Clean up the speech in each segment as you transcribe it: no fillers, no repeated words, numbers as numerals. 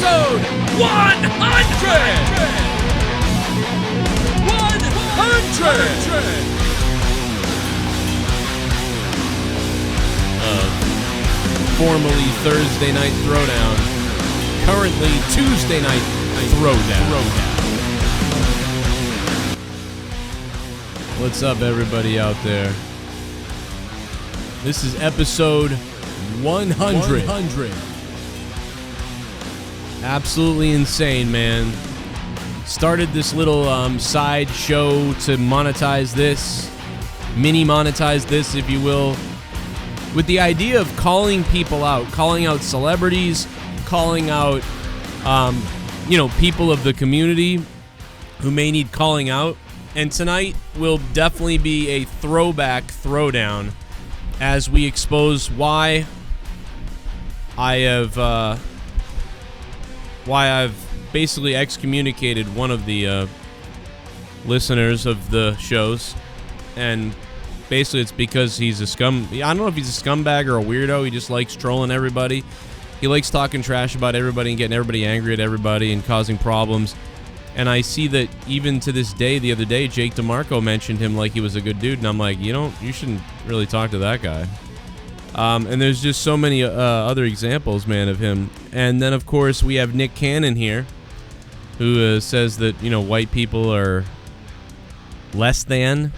episode 100! 100! Formerly Thursday Night Throwdown, currently Tuesday Night Throwdown. What's up, everybody out there? This is episode 100. Absolutely insane, man. Started this little side show to monetize this, mini monetize this, if you will, with the idea of calling people out, calling out celebrities, calling out, people of the community who may need calling out. And tonight will definitely be a throwback throwdown as we expose why I've basically excommunicated one of the listeners of the shows, and basically it's because he's a I don't know if he's a scumbag or a weirdo. He just likes trolling everybody. He likes talking trash about everybody and getting everybody angry at everybody and causing problems. And I see that even to this day, the other day, Jake DeMarco mentioned him like he was a good dude, and I'm like, you shouldn't really talk to that guy. And there's just so many other examples, man, of him. And then, of course, we have Nick Cannon here, who says that, white people are less than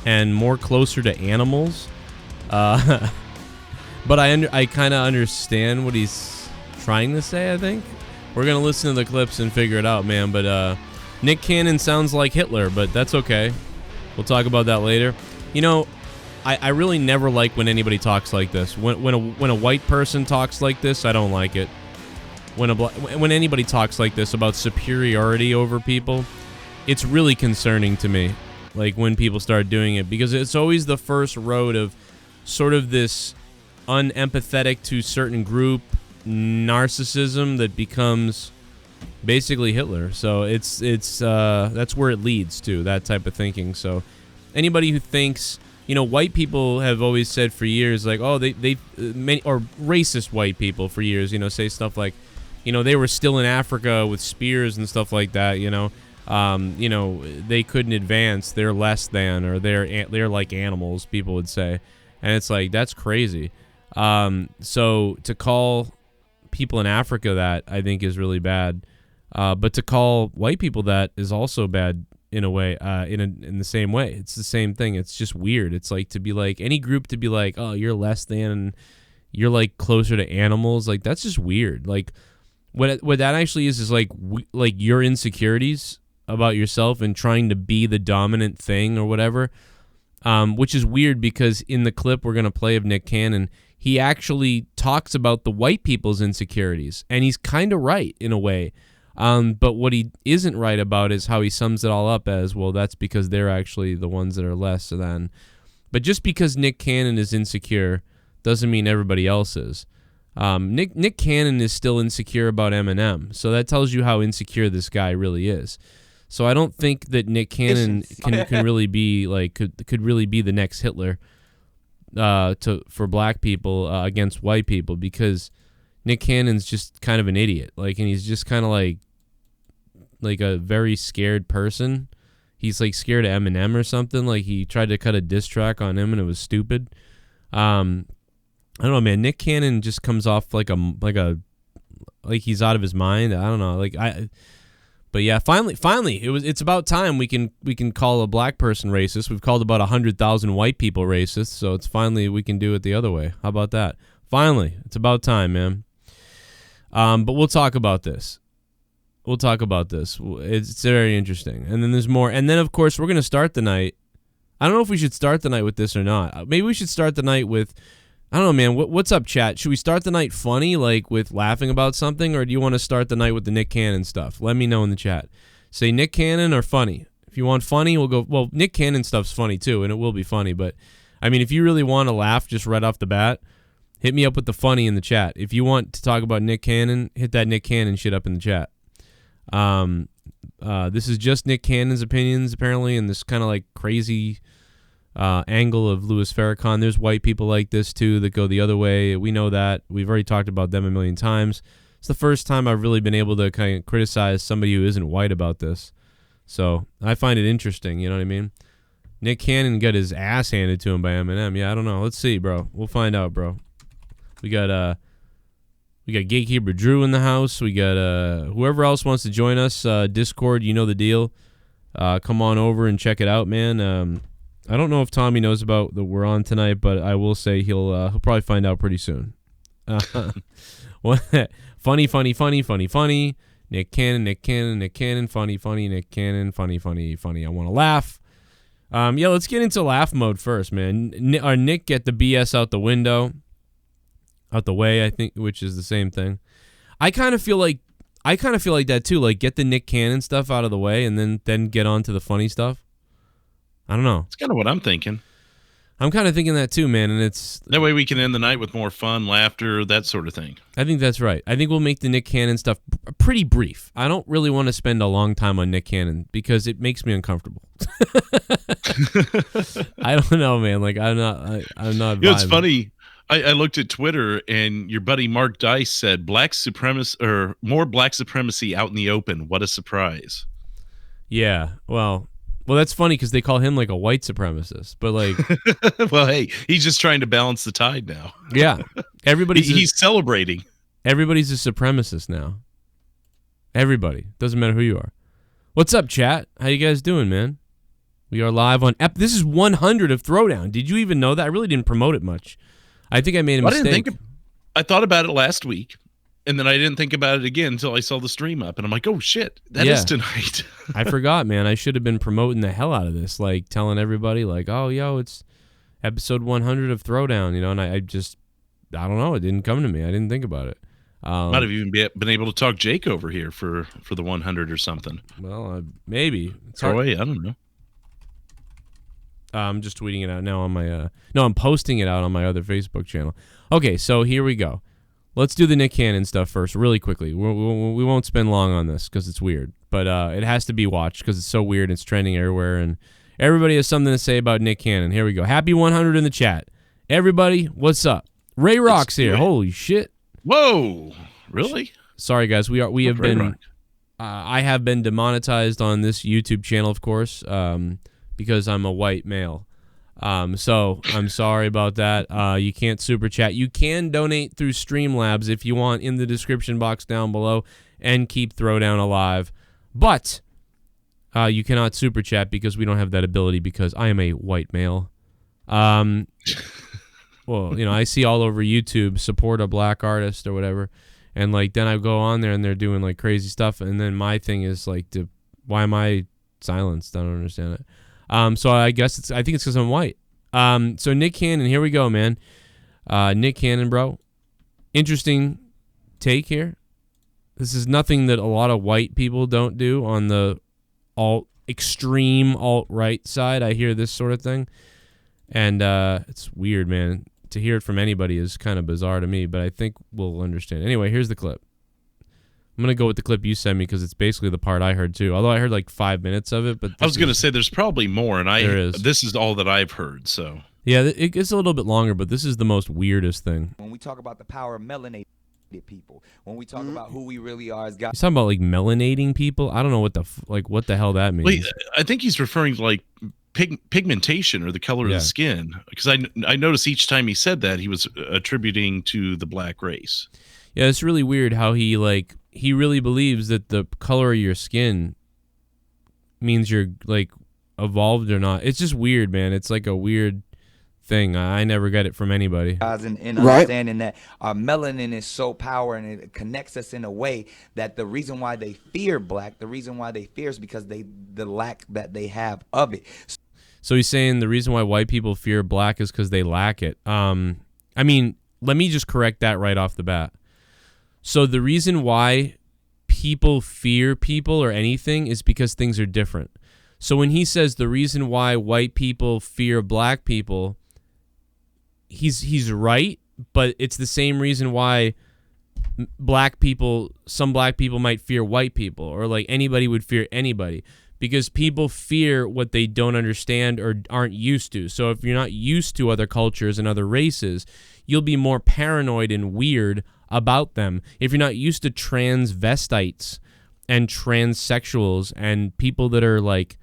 and more closer to animals. But I kind of understand what he's trying to say, I think. We're going to listen to the clips and figure it out, man. But Nick Cannon sounds like Hitler, but that's okay. We'll talk about that later. I really never like when anybody talks like this. When a white person talks like this, I don't like it. When anybody talks like this about superiority over people, it's really concerning to me. Like when people start doing it, because it's always the first road of sort of this unempathetic to certain group narcissism that becomes basically Hitler. So it's that's where it leads to, that type of thinking. So anybody who thinks, white people have always said for years, like, oh, or racist white people for years, say stuff like, they were still in Africa with spears and stuff like that, they couldn't advance, they're less than, or they're like animals, people would say. And it's like, that's crazy. So to call people in Africa that, I think, is really bad. But to call white people that is also bad in a way, in the same way. It's the same thing. It's just weird. It's like to be like, any group to be like, oh, you're less than, you're like closer to animals. Like, that's just weird. Like, what that actually is like your insecurities about yourself and trying to be the dominant thing or whatever. Which is weird because in the clip we're going to play of Nick Cannon, he actually talks about the white people's insecurities, and he's kind of right in a way. But what he isn't right about is how he sums it all up as, well, that's because they're actually the ones that are less than. But just because Nick Cannon is insecure doesn't mean everybody else is. Nick Cannon is still insecure about Eminem, so that tells you how insecure this guy really is. So I don't think that Nick Cannon can really be like could really be the next Hitler for black people against white people, because Nick Cannon's just kind of an idiot. Like, and he's just kind of like a very scared person. He's like scared of Eminem or something. Like, he tried to cut a diss track on him and it was stupid. I don't know, man. Nick Cannon just comes off like he's out of his mind. I don't know. But yeah, finally, it's about time we can call a black person racist. We've called about 100,000 white people racist, so it's finally we can do it the other way. How about that? Finally, it's about time, man. But we'll talk about this. It's very interesting. And then there's more. And then, of course, we're going to start the night. I don't know if we should start the night with this or not. Maybe we should start the night with, I don't know, man. What's up, chat? Should we start the night funny, like with laughing about something, or do you want to start the night with the Nick Cannon stuff? Let me know in the chat. Say Nick Cannon or funny. If you want funny, we'll go, well, Nick Cannon stuff's funny too, and it will be funny. But, I mean, if you really want to laugh just right off the bat, hit me up with the funny in the chat. If you want to talk about Nick Cannon, hit that Nick Cannon shit up in the chat. This is just Nick Cannon's opinions, apparently, and this kind of like crazy angle of Louis Farrakhan. There's white people like this too that go the other way. We know that. We've already talked about them a million times. It's the first time I've really been able to kind of criticize somebody who isn't white about this. So I find it interesting, you know what I mean? Nick Cannon got his ass handed to him by Eminem. Yeah, I don't know. Let's see, bro. We'll find out, bro. We got Gatekeeper Drew in the house. We got whoever else wants to join us. Discord, you know the deal. Come on over and check it out, man. I don't know if Tommy knows about that we're on tonight, but I will say he'll probably find out pretty soon. Funny. Nick Cannon, funny, Nick Cannon, funny. I want to laugh. Yeah, let's get into laugh mode first, man. Nick, get the BS out the way, I think, which is the same thing. I kind of feel like that too. Like, get the Nick Cannon stuff out of the way, and then get on to the funny stuff. I don't know. It's kind of what I'm thinking. I'm kind of thinking that too, man. And it's that way we can end the night with more fun, laughter, that sort of thing. I think that's right. I think we'll make the Nick Cannon stuff pretty brief. I don't really want to spend a long time on Nick Cannon because it makes me uncomfortable. I don't know, man. Like, I'm not. You know, it's funny. I looked at Twitter, and your buddy Mark Dice said more black supremacy out in the open. What a surprise! Yeah, well, that's funny because they call him like a white supremacist, but like, well, hey, he's just trying to balance the tide now. Yeah, he's celebrating. Everybody's a supremacist now. Everybody, doesn't matter who you are. What's up, chat? How you guys doing, man? We are live on. This is 100 of Throwdown. Did you even know that? I really didn't promote it much. I think I made a mistake. I thought about it last week, and then I didn't think about it again until I saw the stream up, and I'm like, oh, shit, that is tonight. I forgot, man. I should have been promoting the hell out of this, like telling everybody, like, oh, yo, it's episode 100 of Throwdown, you know, and I don't know. It didn't come to me. I didn't think about it. Might have even been able to talk Jake over here for the 100 or something. Well, maybe. Troy, I don't know. I'm just tweeting it out now on my no, I'm posting it out on my other Facebook channel. Okay, so here we go. Let's do the Nick Cannon stuff first, really quickly. We won't spend long on this because it's weird, but it has to be watched because it's so weird. It's trending everywhere, and everybody has something to say about Nick Cannon. Here we go. Happy 100 in the chat, everybody. What's up? Ray Rock's here. Holy shit! Whoa, really? Sorry, guys. We have been. I have been demonetized on this YouTube channel, of course. Because I'm a white male. So I'm sorry about that. You can't super chat. You can donate through Streamlabs if you want in the description box down below and keep Throwdown alive. But you cannot super chat because we don't have that ability because I am a white male. Well, you know, I see all over YouTube support a black artist or whatever. And like then I go on there and they're doing like crazy stuff. And then my thing is like, why am I silenced? I don't understand it. So I guess I think it's because I'm white. So Nick Cannon, here we go, man. Nick Cannon, bro. Interesting take here. This is nothing that a lot of white people don't do on the extreme alt-right side. I hear this sort of thing. And it's weird, man. To hear it from anybody is kind of bizarre to me, but I think we'll understand. Anyway, here's the clip. I'm going to go with the clip you sent me because it's basically the part I heard too. Although I heard like 5 minutes of it. But I was going to say there's probably more, and this is all that I've heard. So yeah, it gets a little bit longer, but this is the most weirdest thing. When we talk about the power of melanated people, when we talk about who we really are as guys. He's talking about like melanating people. I don't know what the hell that means. Wait, I think he's referring to like pigmentation or the color of the skin, because I noticed each time he said that he was attributing to the black race. Yeah, it's really weird how he really believes that the color of your skin means you're like evolved or not. It's just weird, man. It's like a weird thing. I never get it from anybody. And understanding that our melanin is so powerful and it connects us in a way that the reason why they fear black, the reason why they fear is because the lack that they have of it. So he's saying the reason why white people fear black is because they lack it. I mean, let me just correct that right off the bat. So the reason why people fear people or anything is because things are different. So when he says the reason why white people fear black people, he's right, but it's the same reason why some black people might fear white people, or like anybody would fear anybody, because people fear what they don't understand or aren't used to. So if you're not used to other cultures and other races, you'll be more paranoid and weird about them, if you're not used to transvestites and transsexuals and people that are like,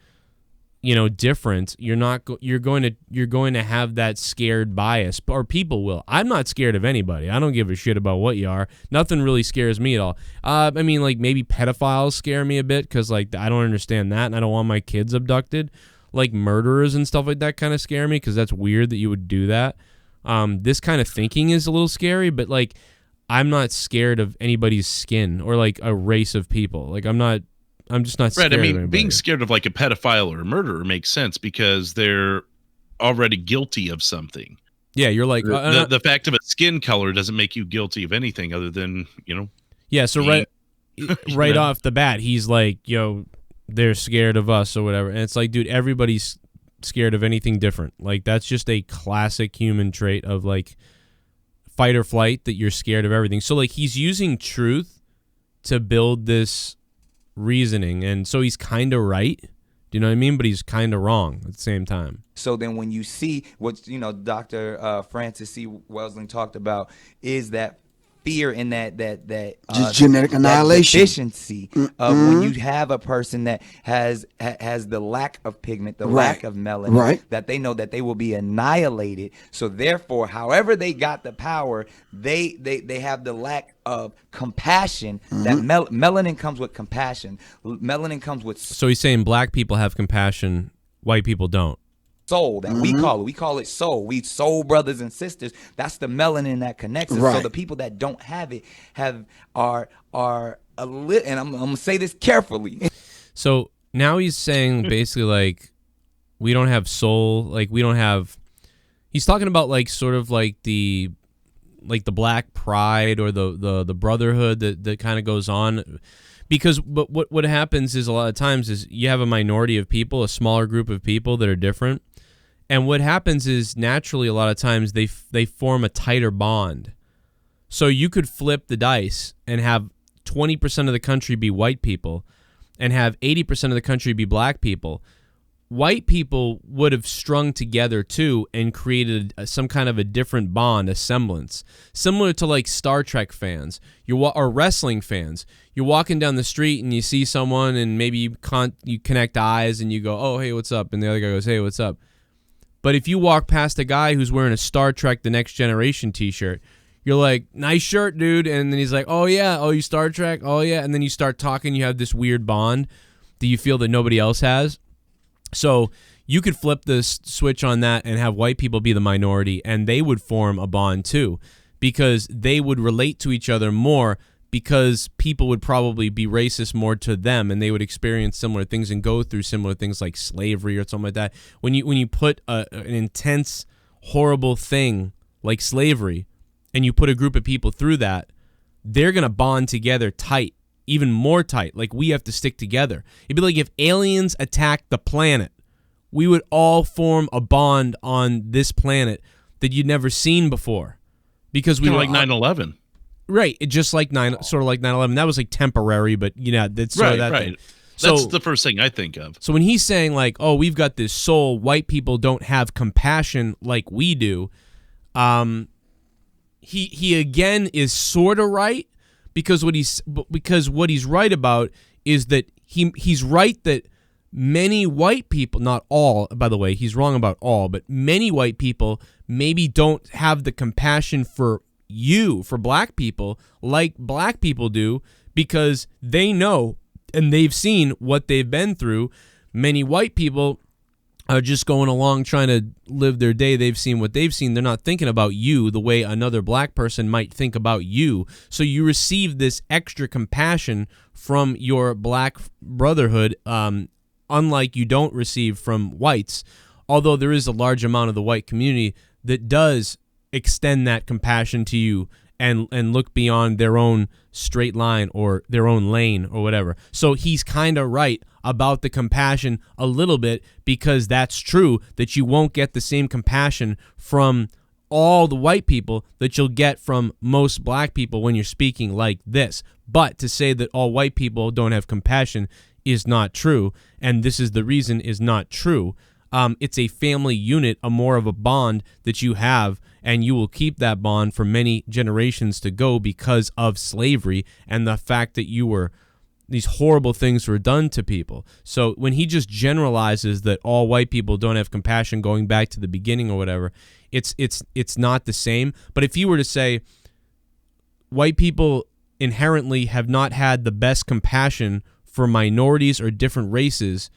different, you're going to have that scared bias, or people will. I'm not scared of anybody. I don't give a shit about what you are. Nothing really scares me at all. I mean, like maybe pedophiles scare me a bit because like I don't understand that, and I don't want my kids abducted. Like murderers and stuff like that kind of scare me because that's weird that you would do that. This kind of thinking is a little scary, but like I'm not scared of anybody's skin or like a race of people. Like I'm just not scared. Right. I mean, of anybody. Being scared of like a pedophile or a murderer makes sense because they're already guilty of something. Yeah, you're like the fact of a skin color doesn't make you guilty of anything other than Yeah. So right off the bat, he's like, they're scared of us or whatever, and it's like, dude, everybody's scared of anything different. Like that's just a classic human trait of like fight or flight, that you're scared of everything. So like he's using truth to build this reasoning, and so he's kind of right, do you know what I mean, but he's kind of wrong at the same time. So then when you see what Dr. Francis C. Welsing talked about is that fear and that just genetic annihilation, that deficiency of when you have a person that has the lack of pigment, the lack of melanin, that they know that they will be annihilated. So therefore, however they got the power, they have the lack of compassion. That melanin comes with compassion. Melanin comes with. So he's saying black people have compassion, white people don't. Soul that we call it soul. We soul brothers and sisters. That's the melanin that connects us. So the people that don't have it are a little, and I'm gonna say this carefully. So now he's saying basically like we don't have soul, like we don't have. He's talking about like sort of like the black pride or the brotherhood that kind of goes on. Because what happens is a lot of times is you have a minority of people, a smaller group of people that are different. And what happens is naturally a lot of times they form a tighter bond. So you could flip the dice and have 20% of the country be white people and have 80% of the country be black people. White people would have strung together too and created some kind of a different bond, a semblance. Similar to like Star Trek fans or wrestling fans. You're walking down the street and you see someone and maybe you connect eyes and you go, oh, hey, what's up? And the other guy goes, hey, what's up? But if you walk past a guy who's wearing a Star Trek The Next Generation t-shirt, you're like, nice shirt, dude. And then he's like, oh, yeah. Oh, you Star Trek? Oh, yeah. And then you start talking. You have this weird bond that you feel that nobody else has. So you could flip this switch on that and have white people be the minority, and they would form a bond too, because they would relate to each other more, because people would probably be racist more to them, and they would experience similar things and go through similar things like slavery or something like that. When you put an intense, horrible thing like slavery, and you put a group of people through that, they're gonna bond together tight. Even more tight, like we have to stick together. It'd be like if aliens attacked the planet, we would all form a bond on this planet that you'd never seen before, because we were like 9/11, right? It just like sort of like 9/11. That was like temporary, but that's sort of that thing. So, that's the first thing I think of. So when he's saying like, oh, we've got this soul, white people don't have compassion like we do, he again is sort of right. Because what he's right about is that he's right that many white people, not all, by the way, he's wrong about all, but many white people maybe don't have the compassion for black people, like black people do, because they know and they've seen what they've been through. Many white people are just going along trying to live their day. They've seen what they've seen. They're not thinking about you the way another black person might think about you. So you receive this extra compassion from your black brotherhood, unlike you don't receive from whites, although there is a large amount of the white community that does extend that compassion to you and look beyond their own straight line or their own lane or whatever. So he's kind of right about the compassion a little bit, because that's true, that you won't get the same compassion from all the white people that you'll get from most black people when you're speaking like this. But to say that all white people don't have compassion is not true, and this is the reason is not true. It's a family unit, a more of a bond that you have, and you will keep that bond for many generations to go because of slavery and the fact that these horrible things were done to people. So when he just generalizes that all white people don't have compassion going back to the beginning or whatever, it's not the same. But if you were to say white people inherently have not had the best compassion for minorities or different races,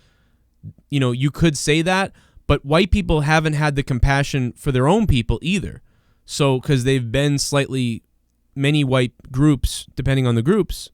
you could say that, but white people haven't had the compassion for their own people either. So because they've been many white groups, depending on the groups.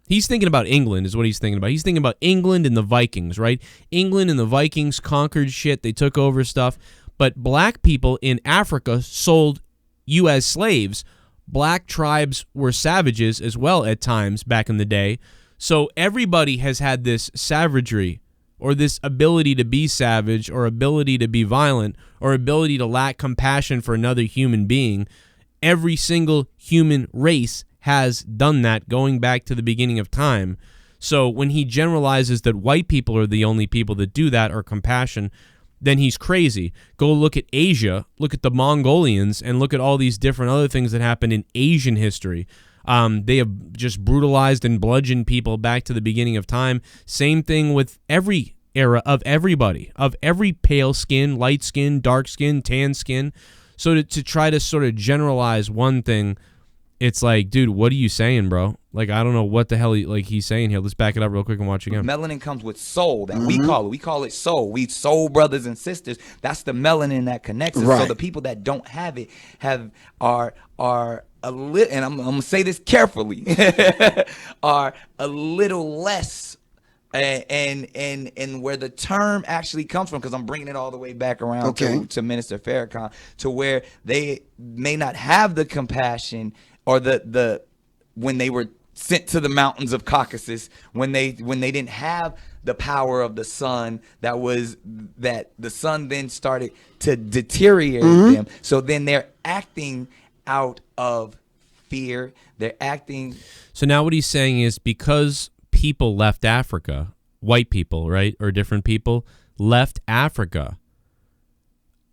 He's thinking about England is what he's thinking about. He's thinking about England and the Vikings, right? England and the Vikings conquered shit. They took over stuff. But black people in Africa sold you as slaves. Black tribes were savages as well at times back in the day. So everybody has had this savagery or this ability to be savage or ability to be violent or ability to lack compassion for another human being. Every single human race has done that going back to the beginning of time. So when he generalizes that white people are the only people that do that or compassion, then he's crazy. Go look at Asia, look at the Mongolians, and look at all these different other things that happened in Asian history. They have just brutalized and bludgeoned people back to the beginning of time. Same thing with every era of everybody, of every pale skin, light skin, dark skin, tan skin. So to try to sort of generalize one thing, it's like, dude, what are you saying, bro? Like, I don't know what the hell he's saying here. Let's back it up real quick and watch again. Melanin comes with soul that we call it. We call it soul. We soul brothers and sisters. That's the melanin that connects us. Right. So the people that don't have it are a little, and I'm gonna say this carefully, are a little less. And where the term actually comes from, because I'm bringing it all the way back around to Minister Farrakhan, to where they may not have the compassion or the when they were sent to the mountains of Caucasus, when they didn't have the power of the sun, that the sun then started to deteriorate them. So then they're acting out of fear. They're acting. So now what he's saying is because people left Africa, white people, right, or different people left Africa,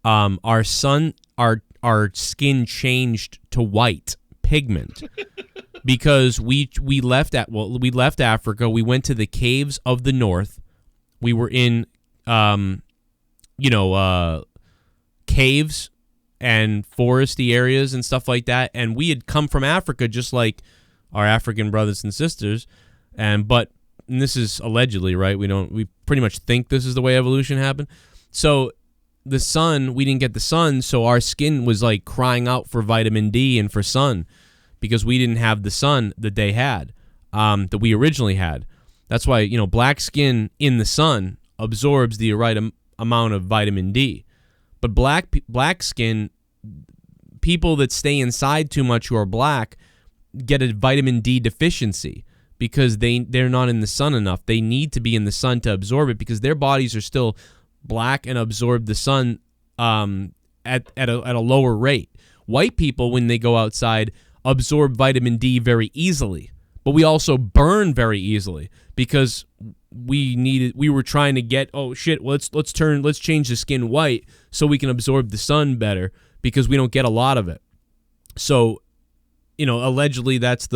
our skin changed to white pigment because we left Africa. We went to the caves of the north. We were in caves and foresty areas and stuff like that, and we had come from Africa just like our African brothers and sisters. And this is allegedly, right? We pretty much think this is the way evolution happened. So the sun, we didn't get the sun, so our skin was like crying out for vitamin D and for sun because we didn't have the sun that they had, that we originally had. That's why, black skin in the sun absorbs the right amount of vitamin D. But black skin, people that stay inside too much who are black get a vitamin D deficiency because they're not in the sun enough. They need to be in the sun to absorb it because their bodies are still black and absorb the sun at a lower rate. White people, when they go outside, absorb vitamin D very easily, but we also burn very easily because we were trying to get, let's change the skin white so we can absorb the sun better because we don't get a lot of it. So, allegedly that's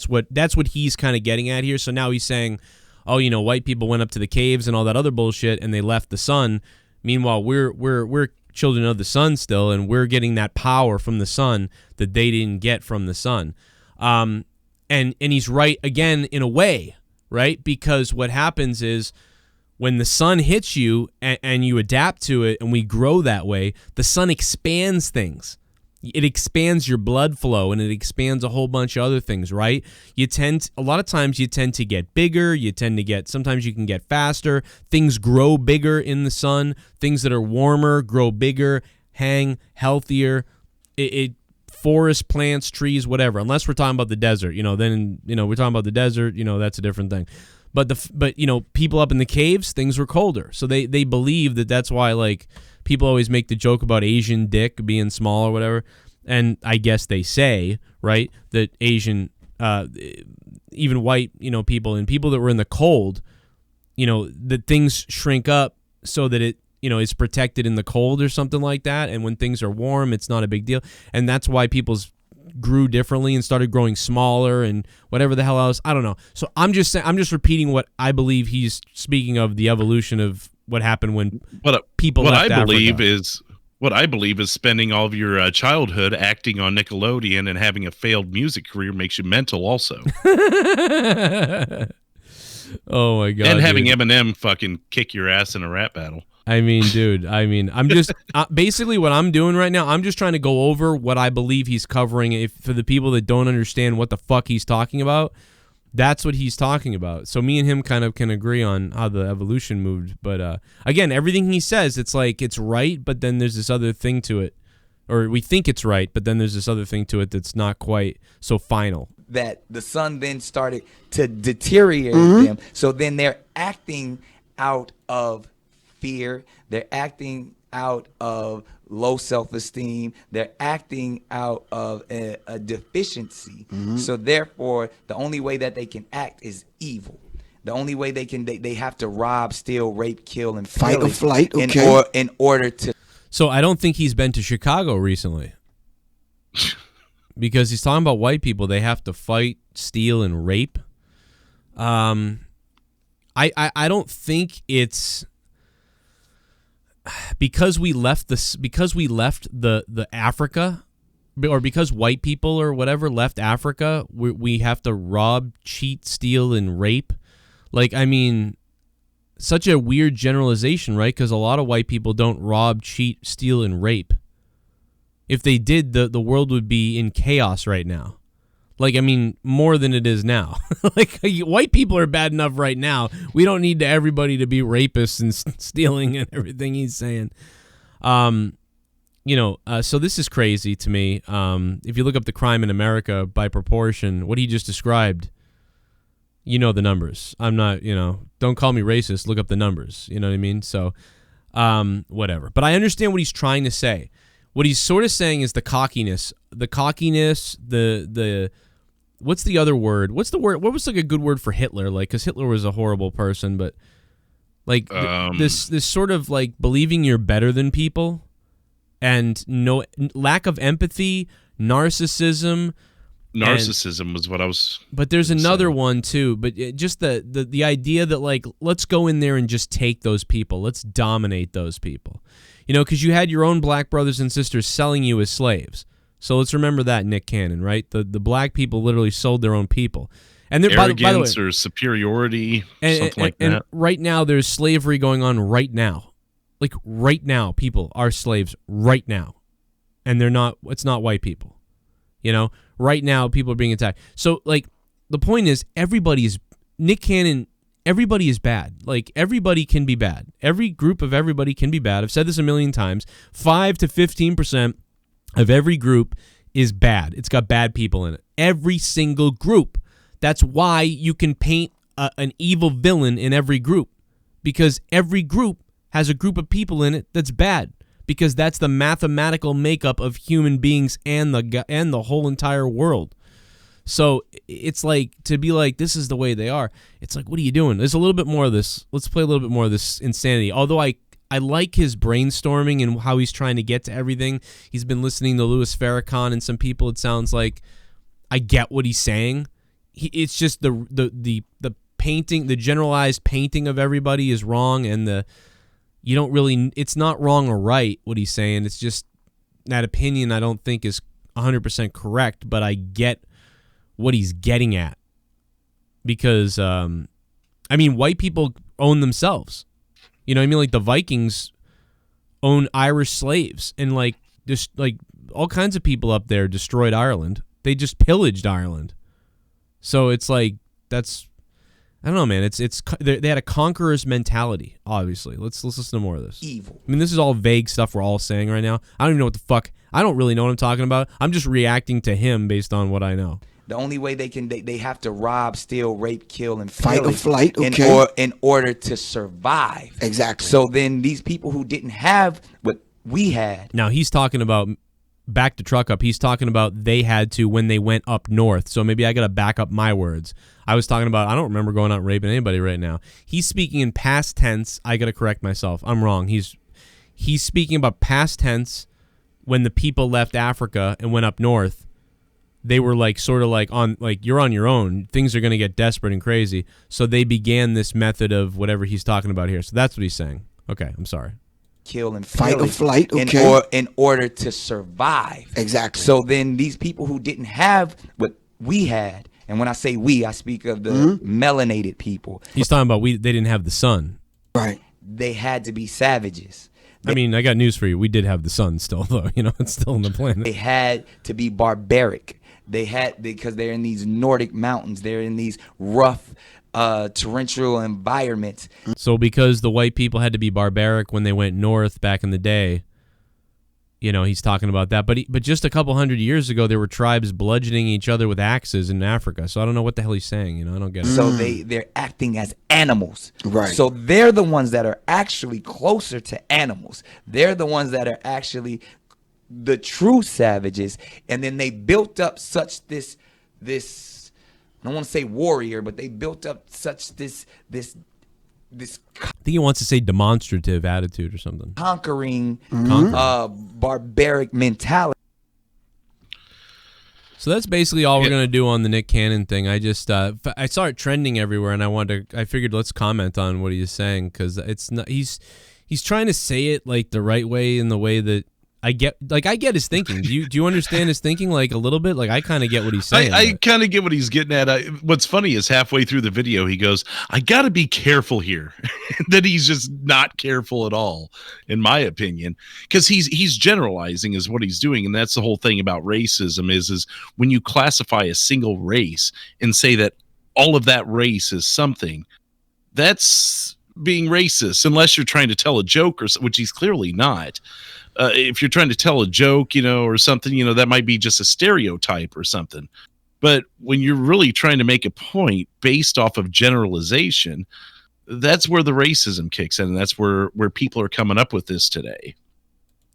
what he's kind of getting at here. So now he's saying, white people went up to the caves and all that other bullshit and they left the sun. Meanwhile, we're children of the sun still, and we're getting that power from the sun that they didn't get from the sun. And he's right again in a way, right? Because what happens is when the sun hits you and you adapt to it and we grow that way, the sun expands things. It expands your blood flow and it expands a whole bunch of other things, right? A lot of times you tend to get bigger, sometimes you can get faster, things grow bigger in the sun, things that are warmer grow bigger, hang healthier, forest, plants, trees, whatever, unless we're talking about the desert, then we're talking about the desert, that's a different thing. But people up in the caves, things were colder. So they believe that's why, like, people always make the joke about Asian dick being small or whatever. And I guess they say, right, that Asian, even white, people and people that were in the cold, that things shrink up so that is protected in the cold or something like that, and when things are warm, it's not a big deal, and that's why people's grew differently and started growing smaller and whatever the hell else. I don't know. So I'm just repeating what I believe he's speaking of, the evolution of what happened when people left Africa. What I believe is spending all of your childhood acting on Nickelodeon and having a failed music career makes you mental also. Oh my God. And having Eminem fucking kick your ass in a rap battle. I mean, dude, I'm just basically what I'm doing right now. I'm just trying to go over what I believe he's covering. For the people that don't understand what the fuck he's talking about, that's what he's talking about. So me and him kind of can agree on how the evolution moved. But again, everything he says, it's like it's right, but then there's this other thing to it. Or we think it's right, but then there's this other thing to it that's not quite so final. That the sun then started to deteriorate them. So then they're acting out of fear. They're acting out of low self-esteem. They're acting out of a deficiency. So therefore, the only way that they can act is evil. The only way they have to rob, steal, rape, kill, and fight or flight. Okay. In order to. So I don't think he's been to Chicago recently. Because he's talking about white people. They have to fight, steal, and rape. I don't think it's because we left the Africa, or because white people or whatever left Africa, we have to rob, cheat, steal, and rape. Like, I mean, such a weird generalization, right? Because a lot of white people don't rob, cheat, steal, and rape. If they did, the world would be in chaos right now. Like, I mean, more than it is now. Like, white people are bad enough right now. We don't need everybody to be rapists and stealing and everything he's saying. So this is crazy to me. If you look up the crime in America by proportion, what he just described, you know the numbers. I'm not, don't call me racist. Look up the numbers. You know what I mean? So, whatever. But I understand what he's trying to say. What he's sort of saying is the cockiness, the what's the other word? What's the word? What was like a good word for Hitler? Like, because Hitler was a horrible person, but like this sort of like believing you're better than people, and no lack of empathy, narcissism. Narcissism was what I was. But there's another one too. But just the idea that like, let's go in there and just take those people. Let's dominate those people. Because you had your own black brothers and sisters selling you as slaves. So let's remember that, Nick Cannon, right? The black people literally sold their own people. And arrogance by the way, or superiority, something like that. And right now, there's slavery going on right now. Like, right now, people are slaves right now. And it's not white people. Right now, people are being attacked. So, like, the point is, Nick Cannon, everybody is bad. Like, everybody can be bad. Every group of everybody can be bad. I've said this a million times. 5 to 15% of every group is bad. It's got bad people in it. Every single group. That's why you can paint an evil villain in every group. Because every group has a group of people in it that's bad. Because that's the mathematical makeup of human beings and the whole entire world. So it's like, to be like, this is the way they are. It's like, what are you doing? There's a little bit more of this. Let's play a little bit more of this insanity. Although I like his brainstorming and how he's trying to get to everything. He's been listening to Louis Farrakhan and some people. It sounds like I get what he's saying. It's just the painting, the generalized painting of everybody is wrong, and it's not wrong or right what he's saying. It's just that opinion I don't think is 100% correct, but I get what he's getting at, because white people own themselves. You know what I mean? Like, the Vikings own Irish slaves, and like just like all kinds of people up there destroyed Ireland. They just pillaged Ireland. So it's like, that's, I don't know, man. They had a conqueror's mentality. Obviously, let's listen to more of this. Evil. I mean, this is all vague stuff we're all saying right now. I don't even know what the fuck. I don't really know what I'm talking about. I'm just reacting to him based on what I know. The only way they have to rob, steal, rape, kill, and fight or flight. Okay. In order to survive. Exactly. So then these people who didn't have what we had. Now he's talking about, back to truck up. He's talking about they had to when they went up north. So maybe I got to back up my words. I was talking about, I don't remember going out and raping anybody right now. He's speaking in past tense. I got to correct myself. I'm wrong. he's speaking about past tense when the people left Africa and went up north. They were like sort of like on like you're on your own. Things are going to get desperate and crazy. So they began this method of whatever he's talking about here. So that's what he's saying. Okay, I'm sorry. Kill and fight or flight, okay. In order to survive. Exactly. So then these people who didn't have what we had, and when I say we, I speak of the melanated people. He's talking about they didn't have the sun. Right. They had to be savages. I mean, I got news for you. We did have the sun still, though. You know, it's still on the planet. They had to be barbaric. Because they're in these Nordic mountains. They're in these rough torrential environments. So because the white people had to be barbaric when they went north back in the day, you know, he's talking about that. But just a couple hundred years ago, there were tribes bludgeoning each other with axes in Africa. So I don't know what the hell he's saying. You know, I don't get it. So they're acting as animals. Right. So they're the ones that are actually closer to animals. They're the ones that are actually the true savages. And then they built up such this I don't want to say warrior, but they built up such this I think he wants to say demonstrative attitude or something. Conquering barbaric mentality. So that's basically all we're gonna do on the Nick Cannon thing. I just I saw it trending everywhere, and I figured let's comment on what he's saying, because it's not he's trying to say it like the right way, in the way that I get his thinking. Do you understand his thinking like a little bit? Like I kind of get what he's saying. I kind of get what he's getting at. What's funny is halfway through the video, he goes, "I got to be careful here." That he's just not careful at all, in my opinion, because he's generalizing is what he's doing, and that's the whole thing about racism is when you classify a single race and say that all of that race is something, that's being racist, unless you're trying to tell a joke, which he's clearly not. If you're trying to tell a joke, or something, that might be just a stereotype or something. But when you're really trying to make a point based off of generalization, that's where the racism kicks in, and that's where people are coming up with this today.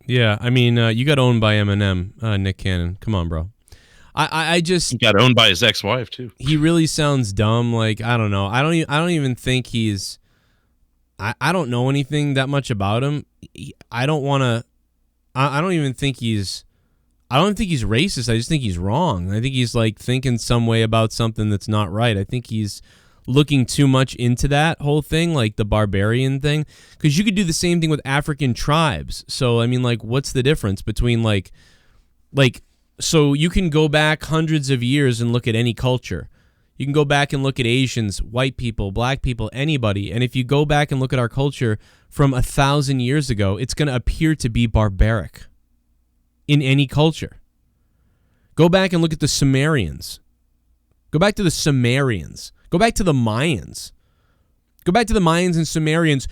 Yeah, I mean, you got owned by Eminem, Nick Cannon. Come on, bro. I just he got owned by his ex-wife too. He really sounds dumb. Like, I don't know. I don't even think he's. I don't know anything that much about him. I don't even think he's. I don't think he's racist. I just think he's wrong. I think he's like thinking some way about something that's not right. I think he's looking too much into that whole thing, like the barbarian thing, because you could do the same thing with African tribes. So I mean, like, what's the difference between like, so you can go back hundreds of years and look at any culture. You can go back and look at Asians, white people, black people, anybody. And if you go back and look at our culture from 1,000 years ago, it's going to appear to be barbaric in any culture. Go back and look at the Sumerians. Go back to the Sumerians. Go back to the Mayans. Go back to the Mayans and Sumerians,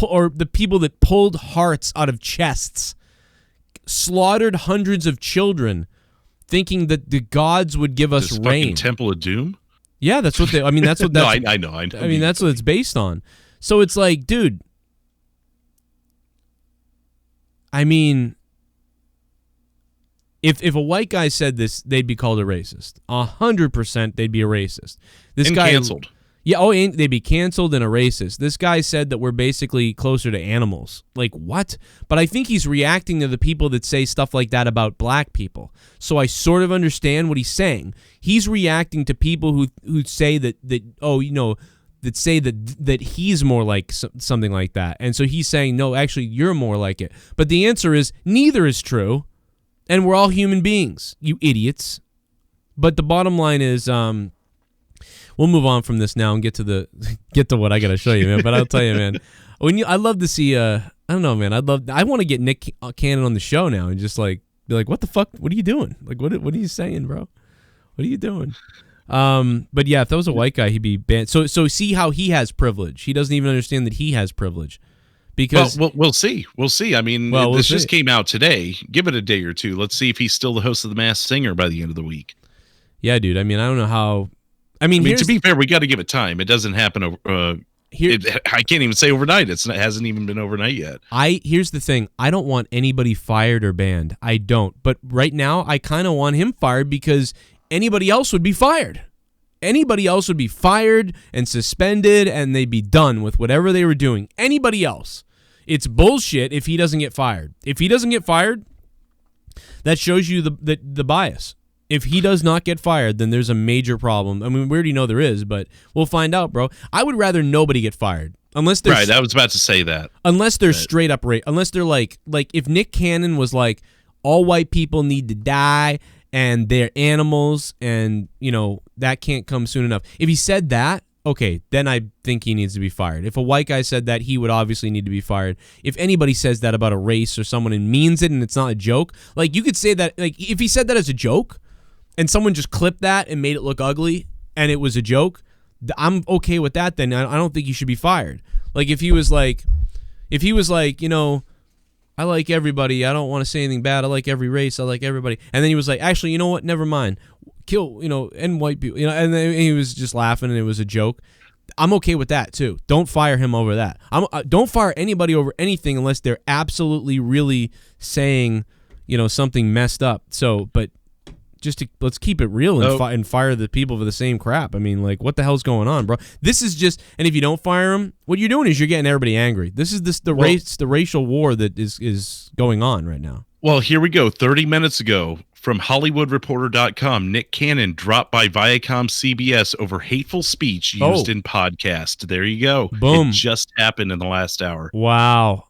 or the people that pulled hearts out of chests, slaughtered hundreds of children, thinking that the gods would give us rain. Temple of Doom? Yeah, that's what they. I mean, that's what. That's, no, I know. I mean, that's what it's based on. So it's like, dude. I mean, if a white guy said this, they'd be called a racist. 100%, they'd be a racist. This guy canceled. Yeah, they'd be canceled and a racist. This guy said that we're basically closer to animals. Like, what? But I think he's reacting to the people that say stuff like that about black people. So I sort of understand what he's saying. He's reacting to people who say that say that he's more like something like that. And so he's saying, no, actually, you're more like it. But the answer is neither is true. And we're all human beings, you idiots. But the bottom line is, we'll move on from this now and get to what I got to show you, man. But I'll tell you, man, I love to see, I don't know, man. I want to get Nick Cannon on the show now and just like be like, what the fuck? What are you doing? Like, what are you saying, bro? What are you doing? But yeah, if that was a white guy, he'd be banned. So see how he has privilege. He doesn't even understand that he has privilege. Because we'll see. We'll see. I mean, this just came out today. Give it a day or two. Let's see if he's still the host of The Masked Singer by the end of the week. Yeah, dude. I mean, I don't know how. I mean, to be fair, we got to give it time. It doesn't happen. I can't even say overnight. It hasn't even been overnight yet. Here's the thing. I don't want anybody fired or banned. I don't. But right now, I kind of want him fired because anybody else would be fired. Anybody else would be fired and suspended, and they'd be done with whatever they were doing. Anybody else. It's bullshit if he doesn't get fired. If he doesn't get fired, that shows you the bias. If he does not get fired, then there's a major problem. I mean, we already know there is, but we'll find out, bro. I would rather nobody get fired. Unless they're right, I was about to say that. Unless they're straight up unless they're like if Nick Cannon was like, all white people need to die and they're animals and, you know, that can't come soon enough. If he said that, okay, then I think he needs to be fired. If a white guy said that, he would obviously need to be fired. If anybody says that about a race or someone and means it and it's not a joke, like you could say that, like if he said that as a joke and someone just clipped that and made it look ugly and it was a joke, I'm okay with that then. I don't think he should be fired. Like if he was like, you know, I like everybody. I don't want to say anything bad. I like every race. I like everybody. And then he was like, actually, you know what? Never mind. Kill, you know, and white people, you know, and then he was just laughing and it was a joke. I'm okay with that too. Don't fire him over that. Don't fire anybody over anything unless they're absolutely really saying, you know, something messed up. So, but let's keep it real and fire the people for the same crap. I mean, like, what the hell's going on, bro? This is just, and if you don't fire him, what you're doing is you're getting everybody angry. This is the racial war that is going on right now. Well, here we go. 30 minutes ago, from HollywoodReporter.com, Nick Cannon dropped by Viacom CBS over hateful speech used in podcast. There you go. Boom. It just happened in the last hour. Wow.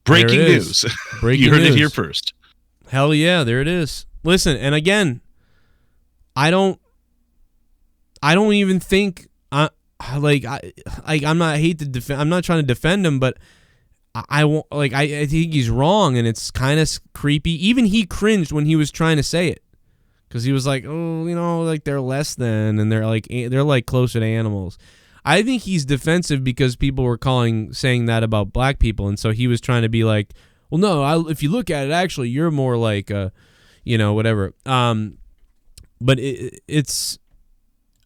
Breaking news. Breaking you heard news. it here first. Hell yeah, there it is. Listen, and again, I don't even think I'm not trying to defend him, but I won't, like, I think he's wrong, and it's kind of creepy. Even he cringed when he was trying to say it, because he was like, oh, you know, like they're less than, and they're like closer to animals. I think he's defensive because people were saying that about black people, and so he was trying to be like, well, no, if you look at it, actually, you're more like, you know, whatever. But it's.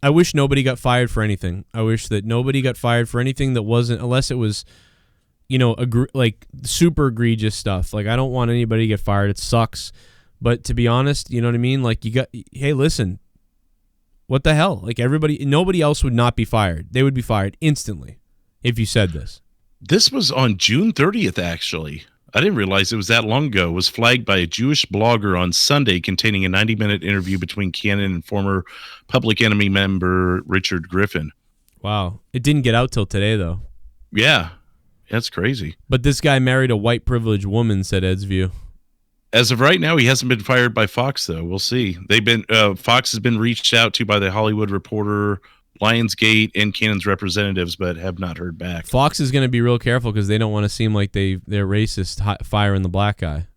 I wish nobody got fired for anything. I wish that nobody got fired for anything that wasn't, unless it was, you know, like super egregious stuff. Like, I don't want anybody to get fired. It sucks. But to be honest, you know what I mean? Like, hey, listen, what the hell? Like, nobody else would not be fired. They would be fired instantly if you said this. This was on June 30th, actually. I didn't realize it was that long ago. It was flagged by a Jewish blogger on Sunday, containing a 90-minute interview between Cannon and former Public Enemy member Richard Griffin. Wow. It didn't get out till today, though. Yeah. That's crazy. But this guy married a white privileged woman, said Ed's View. As of right now, he hasn't been fired by Fox, though. We'll see. Fox has been reached out to by the Hollywood Reporter, Lionsgate, and Cannon's representatives, but have not heard back. Fox is going to be real careful because they don't want to seem like they're racist firing the black guy.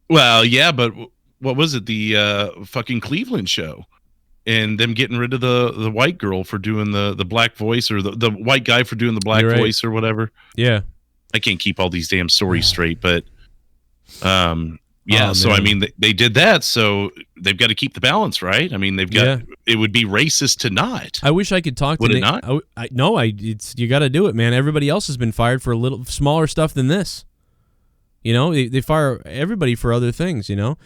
Well, yeah, but what was it? The fucking Cleveland show. And them getting rid of the white girl for doing the black voice, or the white guy for doing the black voice or whatever. Yeah. I can't keep all these damn stories straight, but yeah, so I mean, they did that, so they've got to keep the balance, right? I mean, they've got it would be racist to not. I wish I could talk to Would it not? You got to do it, man. Everybody else has been fired for a little smaller stuff than this. You know, they fire everybody for other things, you know.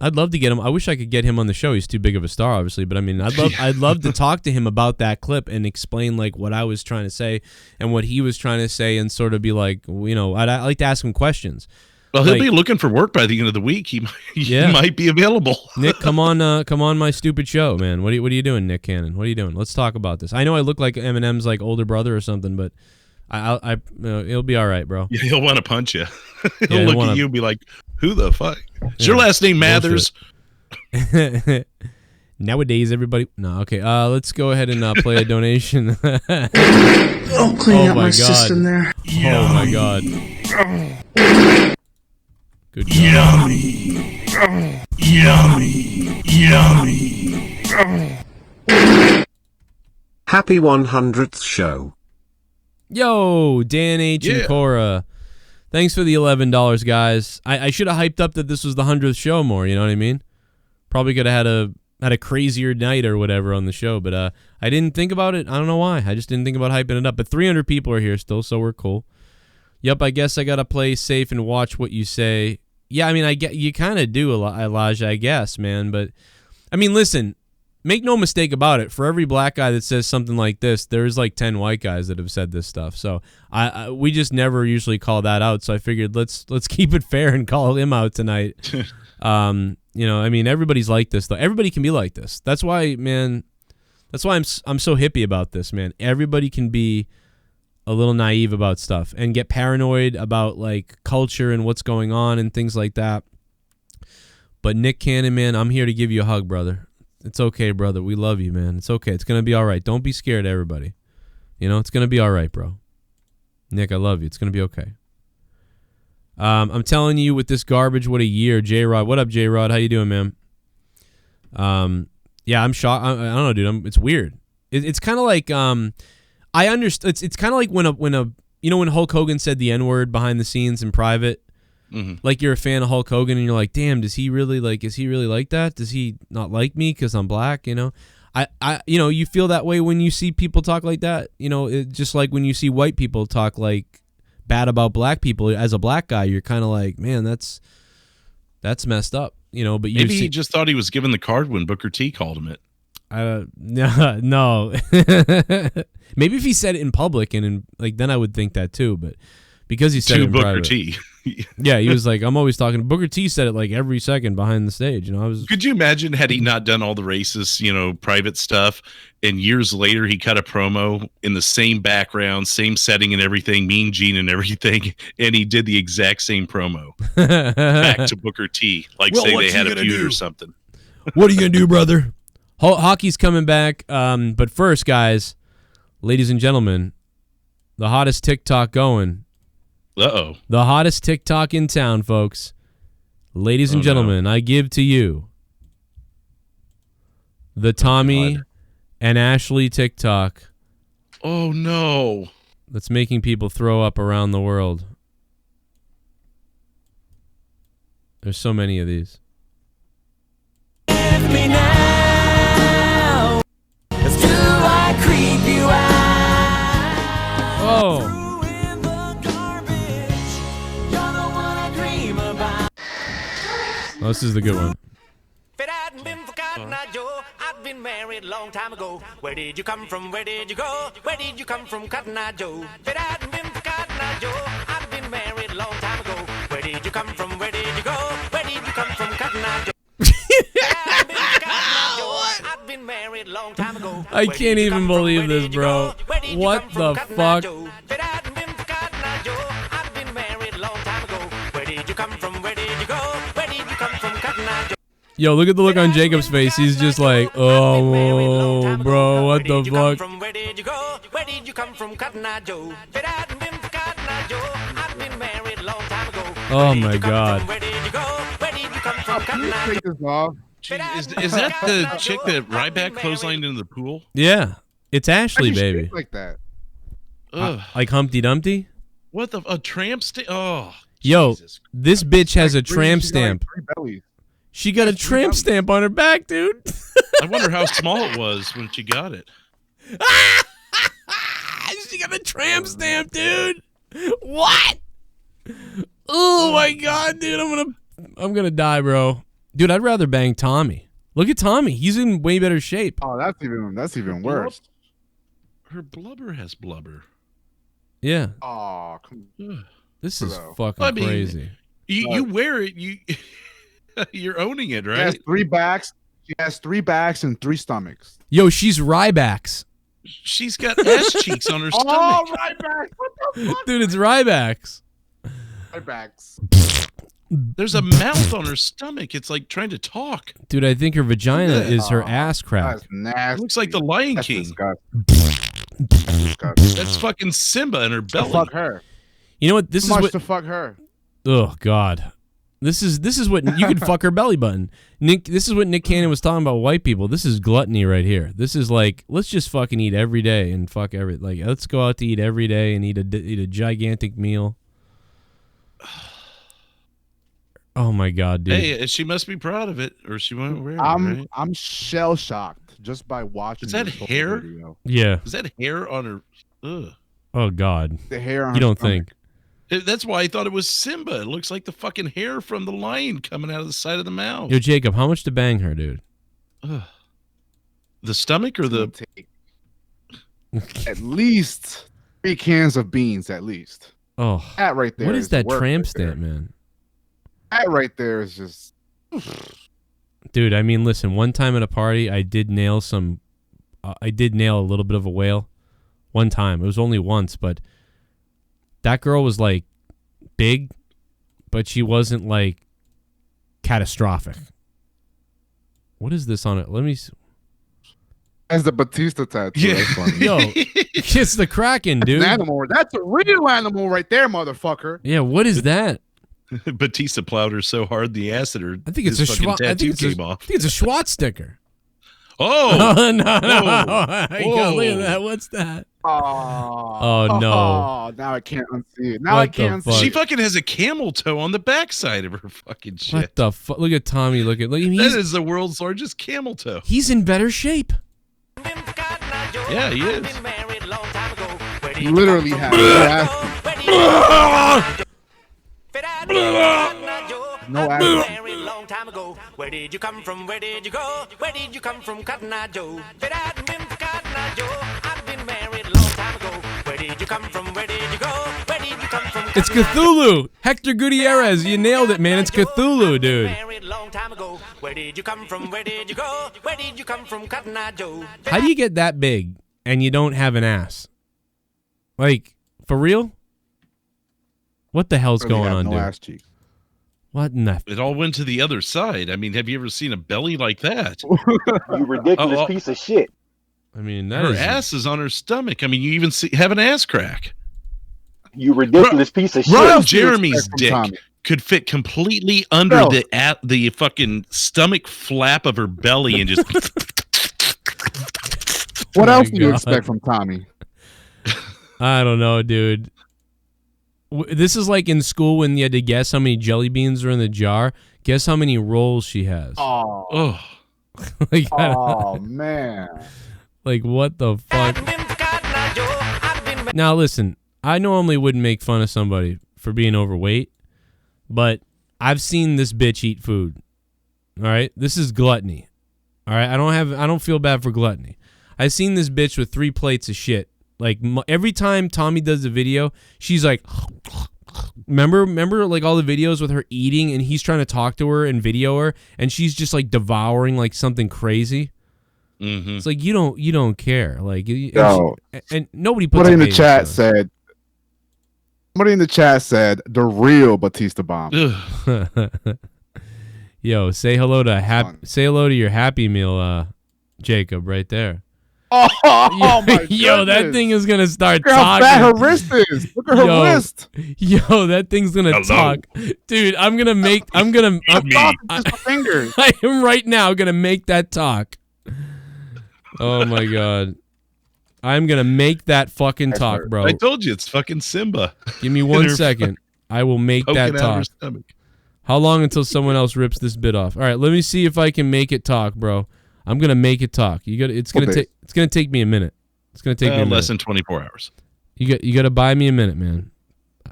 I'd love to get him. I wish I could get him on the show. He's too big of a star, obviously, but I mean, I'd love to talk to him about that clip and explain like what I was trying to say and what he was trying to say, and sort of be like, you know, I'd like to ask him questions. Well, he'll be looking for work by the end of the week. He might be available. Nick, come on my stupid show, man. What are you doing, Nick Cannon? What are you doing? Let's talk about this. I know I look like Eminem's like older brother or something, but it'll be all right, bro. Yeah, he'll want to punch you. He'll look at you and be like, "Who the fuck? Is your last name Mathers?" Nowadays, everybody. No, okay. Let's go ahead and play a donation. I'll clean up my system there. Oh my god. Good job. Yummy. Yummy. Yummy. Happy 100th show. Yo, Dan H. and Cora. Thanks for the $11, guys. I should have hyped up that this was the 100th show more, you know what I mean? Probably could have had a crazier night or whatever on the show, but I didn't think about it. I don't know why. I just didn't think about hyping it up. But 300 people are here still, so we're cool. Yep, I guess I got to play safe and watch what you say. Yeah, I mean, you kind of do, Elijah, I guess, man. But, I mean, listen, make no mistake about it. For every black guy that says something like this, there's like 10 white guys that have said this stuff. So we just never usually call that out. So I figured let's keep it fair and call him out tonight. You know, I mean, everybody's like this though. Everybody can be like this. That's why, man. That's why I'm so hippie about this, man. Everybody can be a little naive about stuff and get paranoid about like culture and what's going on and things like that. But Nick Cannon, man, I'm here to give you a hug, brother. It's okay, brother. We love you, man. It's okay. It's going to be all right. Don't be scared, everybody. You know, it's going to be all right, bro. Nick, I love you. It's going to be okay. I'm telling you, with this garbage, what a year. J-Rod. What up, J-Rod? How you doing, man? Yeah, I'm shocked. I don't know, dude. It's weird. It's kind of like I understand. It's kind of like when you know when Hulk Hogan said the N-word behind the scenes in private. Mm-hmm. Like you're a fan of Hulk Hogan and you're like, damn, is he really like that? Does he not like me because I'm black? You know, I you know, you feel that way when you see people talk like that. You know, just like when you see white people talk like bad about black people. As a black guy, you're kind of like, man, that's messed up. You know, but maybe he just thought he was given the card when Booker T called him it. No. Maybe if he said it in public and like then I would think that too, but because he said it in Booker private. T. Yeah, he was like, I'm always talking. Booker T said it like every second behind the stage. You know, Could you imagine had he not done all the racist, you know, private stuff, and years later he cut a promo in the same background, same setting and everything, Mean Gene and everything, and he did the exact same promo back to Booker T, like well, say they had a feud or something. What are you gonna do, brother? Hockey's coming back, but first, guys, ladies and gentlemen, the hottest TikTok going. Uh-oh. The hottest TikTok in town, folks. Ladies and gentlemen, I give to you the Tommy and Ashley TikTok. Oh, no. That's making people throw up around the world. There's so many of these. Give me now. Do I creep you out? Oh. Oh, this is the good one. If it hadn't been for Cotton Eye Joe, I'd been married a long time ago. Where did you come from? Where did you go? Where did you come from, Cotton Eye Joe? If it hadn't been for Cotton Eye Joe, I'd been married a long time ago. Where did you come from? Where did you go? Where did you come from, Cotton Eye Joe? I'd been married a long time ago. I can't even believe this, bro. What the fuck? If it hadn't been for Cotton Eye Joe, I'd been married a long time ago. Where did you come from? Where did you go? Yo, look at the look on Jacob's face. He's just like, oh, bro, what the fuck? Where did you go? Where did you come from, Cotton Eye Joe? If it hadn't been for Cotton Eye Joe, I'd been married a long time ago. Oh my God. Where did you go? Where did you come from, Cotton Eye Joe? Is that the chick that Ryback clotheslined into the pool? Yeah, it's Ashley, baby. Like that. Like Humpty Dumpty? What the? A tramp stamp? Oh. Yo, this bitch has a tramp stamp. She got a tramp stamp on her back, dude. I wonder how small it was when she got it. She got a tramp stamp, dude. What? Oh my God, dude, I'm gonna die, bro. Dude, I'd rather bang Tommy. Look at Tommy. He's in way better shape. Oh, that's even worse. Her blubber has blubber. Yeah. Oh, this is fucking crazy. You wear it, you're owning it, right? She has 3 backs. She has 3 backs and 3 stomachs. Yo, she's Rybacks. She's got ass cheeks on her stomach. Oh, Rybacks! What the fuck? Dude, it's Rybacks. Rybacks. There's a mouth on her stomach. It's like trying to talk. Dude, I think her vagina is her ass crack. That's nasty. It looks like the Lion King. Disgusting. That's fucking Simba in her belly. Fuck her. You know what? This is what to fuck her. Oh God. This is what you could fuck her belly button. Nick, this is what Nick Cannon was talking about white people. This is gluttony right here. This is like, let's just fucking eat every day and fuck every, like, let's go out to eat every day and eat a gigantic meal. Oh my God, dude. Hey, she must be proud of it or she won't wear it, right? I'm shell shocked just by watching. Is that hair? Video. Yeah. Is that hair on her? Ugh. Oh God. The hair on you her don't stomach. think. That's why I thought it was Simba. It looks like the fucking hair from the lion coming out of the side of the mouth. Yo, Jacob, how much to bang her, dude? Ugh. The stomach or the take at least 3 cans of beans at least. Oh, that right there. What is that tramp right stamp, man? That right there is just. Dude, I mean, listen. One time at a party, I did nail a little bit of a whale. One time, it was only once, but that girl was like big, but she wasn't like catastrophic. What is this on it? Let me. As the Batista tattoo. Yeah. That's funny. Yo, it's the Kraken, dude. That's an animal. That's a real animal right there, motherfucker. Yeah, what is that? Batista plowed her so hard the acid her. I think it's a tattoo came off. I think it's a Schwartz sticker. Oh, no. Whoa. Look at that. What's that? Oh no. Oh, now I can't unsee it. Now What I can't the unsee fuck? she it. fucking has a camel toe on the backside of her fucking shit. What the fuck? Look at Tommy. Look at That he's, is the world's largest camel toe. he's in better shape. Yeah, he is. You literally have no ass. Long time ago. Where did you come from? Where did you go? Where did you come from, Cotton Eye Joe? I've been married a long time ago. Where did you come from? Where did you go? Where did you come from? It's Cthulhu. Hector Gutierrez. You nailed it, man. It's Cthulhu, dude. Married a long time ago. Where did you come from? Where did you go? Where did you come from, Cotton Eye Joe? How do you get that big and you don't have an ass? Like, for real? What the hell's going on, no dude? ass cheeks. What in the... It all went to the other side. I mean, have you ever seen a belly like that? You ridiculous piece of shit. I mean, that Her is... ass is on her stomach. I mean, you even have an ass crack. You ridiculous piece of shit. Ron Jeremy's dick Tommy? could fit completely under the fucking stomach flap of her belly and just. What Oh else my do you God. expect from Tommy? I don't know, dude. This is like in school when you had to guess how many jelly beans are in the jar. Guess how many rolls she has. Oh, Like, oh man. like, what the fuck? Now, listen, I normally wouldn't make fun of somebody for being overweight, but I've seen this bitch eat food. All right? This is gluttony. All right? I don't feel bad for gluttony. I've seen this bitch with 3 plates of shit. Like, every time Tommy does a video, she's like, remember like all the videos with her eating and he's trying to talk to her and video her and she's just like devouring like something crazy. Mm-hmm. It's like, you don't care. Like, Yo, and nobody puts somebody in the a chat face said. Somebody in the chat said the real Batista bomb. Ugh. on it. Yo, say hello to your Happy Meal, Jacob, right there. Oh my Yo, that goodness. thing is gonna start Look how talking. fat her wrist is. Look at her Yo. wrist. Yo, that thing's gonna Hello. talk, dude. I'm Me. Just my finger. I am right now gonna make that talk. Oh my god, I'm gonna make that fucking talk, bro. I told you it's fucking Simba. Give me 1 second. I will make that Poking out her talk. stomach. How long until someone else rips this bit off? All right, let me see if I can make it talk, bro. I'm gonna make it talk. It's gonna take me a minute. It's gonna take me a minute. Less than 24 hours. You got to buy me a minute, man.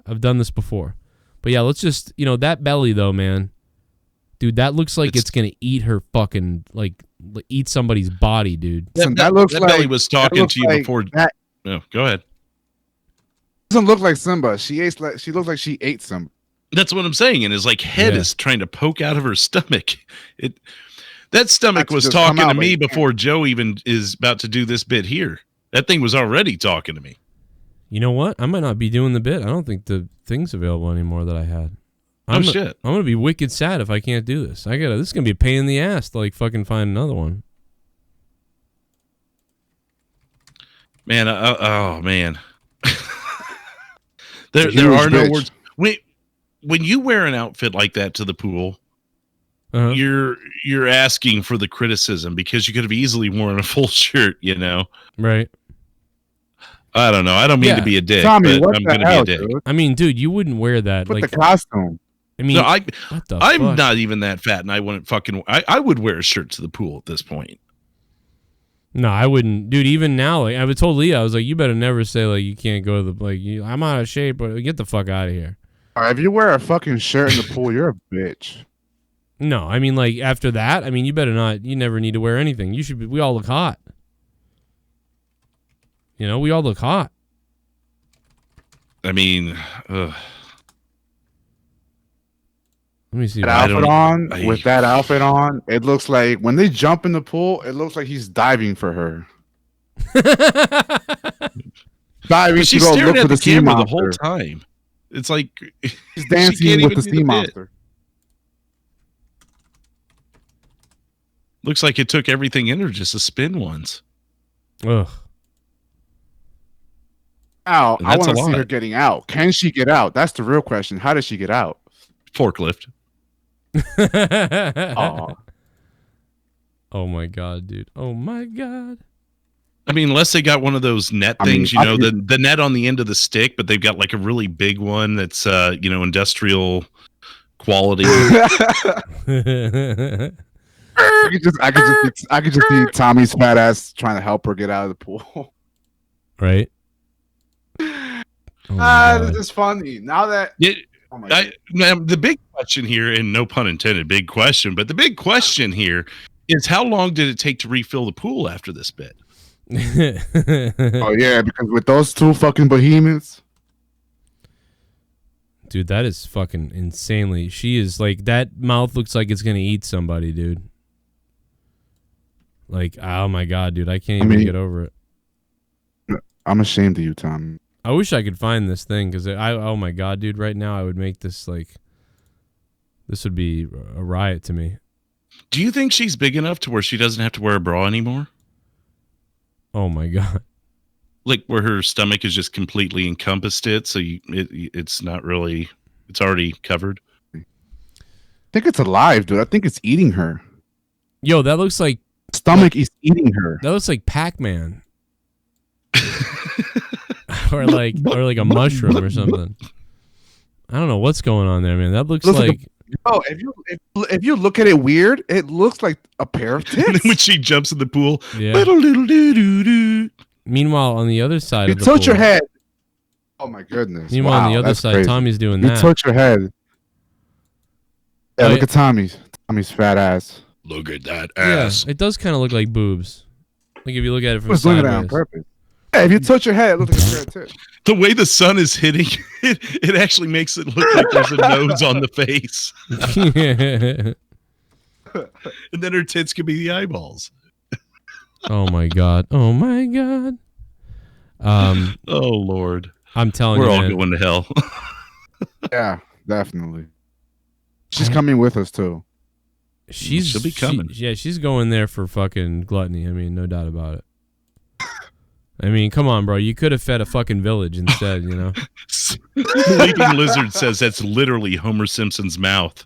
I've done this before. But yeah, let's just, that belly though, man. Dude, that looks like it's going to eat her fucking, like, eat somebody's body, dude. That looks that like belly was talking looks to you like before. That No, go ahead. doesn't look like Simba. She looks like she ate Simba. That's what I'm saying. And his like head Yeah. is trying to poke out of her stomach. That stomach That's was just come talking to out, me but it before Joe even is about to do this bit here. That thing was already talking to me. You know what? I might not be doing the bit. I don't think the thing's available anymore that I had. Shit. I'm going to be wicked sad if I can't do this. This is going to be a pain in the ass to like fucking find another one. Man, oh man. there huge are no bitch. words. When you wear an outfit like that to the pool, Uh-huh. you're asking for the criticism because you could have easily worn a full shirt, Right. I don't know. I don't mean Yeah. to be a dick, Tommy, but what I'm the going to hell, be a dick. dude? I mean, dude, you wouldn't wear that. Put Like, the costume. I mean, No, what the I'm fuck? not even that fat, and I wouldn't fucking. I would wear a shirt to the pool at this point. No, I wouldn't, dude. Even now, like I would told Leah, I was like, you better never say like you can't go to the I'm out of shape, but get the fuck out of here. All right, if you wear a fucking shirt in the pool, you're a bitch. No, I mean like after that, I mean you better not. You never need to wear anything. You should. We all look hot. You know, we all look hot. I mean, let me see. With that outfit on, it looks like when they jump in the pool, it looks like he's diving for her. Diving she's to go staring look at for the the sea camera monster the whole time. It's like she's dancing with the sea monster. Looks like it took everything in her just to spin once. Ugh. Out. I That's want to a see lot. her getting out. Can she get out? That's the real question. How does she get out? Forklift. Aw. Oh my god, dude. Oh my god. I mean, unless they got one of those net things, the net on the end of the stick, but they've got like a really big one that's industrial quality. I could just see Tommy's fat ass trying to help her get out of the pool. Right. This is funny. Now that Now, the big question here, and no pun intended, big question, but the big question here is how long did it take to refill the pool after this bit? Oh yeah, because with those two fucking behemoths, dude, that is fucking insanely. She is like, that mouth looks like it's gonna eat somebody, dude. Like, oh my god, dude, I can't even get over it. I'm ashamed of you, Tom. I wish I could find this thing because oh my god, dude, right now I would make this like, this would be a riot to me. Do you think she's big enough to where she doesn't have to wear a bra anymore? Oh my god. Like where her stomach is just completely encompassed it, so it's not really, it's already covered. I think it's alive, dude. I think it's eating her. Yo, that looks like stomach is eating her. That looks like Pac-Man. or like a mushroom or something. I don't know what's going on there, man. That looks like if you look at it weird, it looks like a pair of tits. When she jumps in the pool, yeah. Little doo-doo-doo. Meanwhile, on the other side of the tilt pool, your head. Oh my goodness. Meanwhile, on the other side, crazy. Tommy's doing that. You tilt your head. Yeah, look at Tommy's fat ass. Look at that ass. Yeah, it does kind of look like boobs. Like if you look at it from sideways. Looking at it on purpose. Yeah, if you touch your head, it looks like a pair of tits. The way the sun is hitting it actually makes it look like there's a nose on the face. And then her tits could be the eyeballs. Oh my god. Oh my god. Oh Lord. I'm telling you, we're all man. going to hell. Yeah, definitely. She's coming with us too. She'll be coming. She's going there for fucking gluttony. I mean, no doubt about it. I mean, come on, bro. You could have fed a fucking village instead, you know? Leaping Lizard says that's literally Homer Simpson's mouth.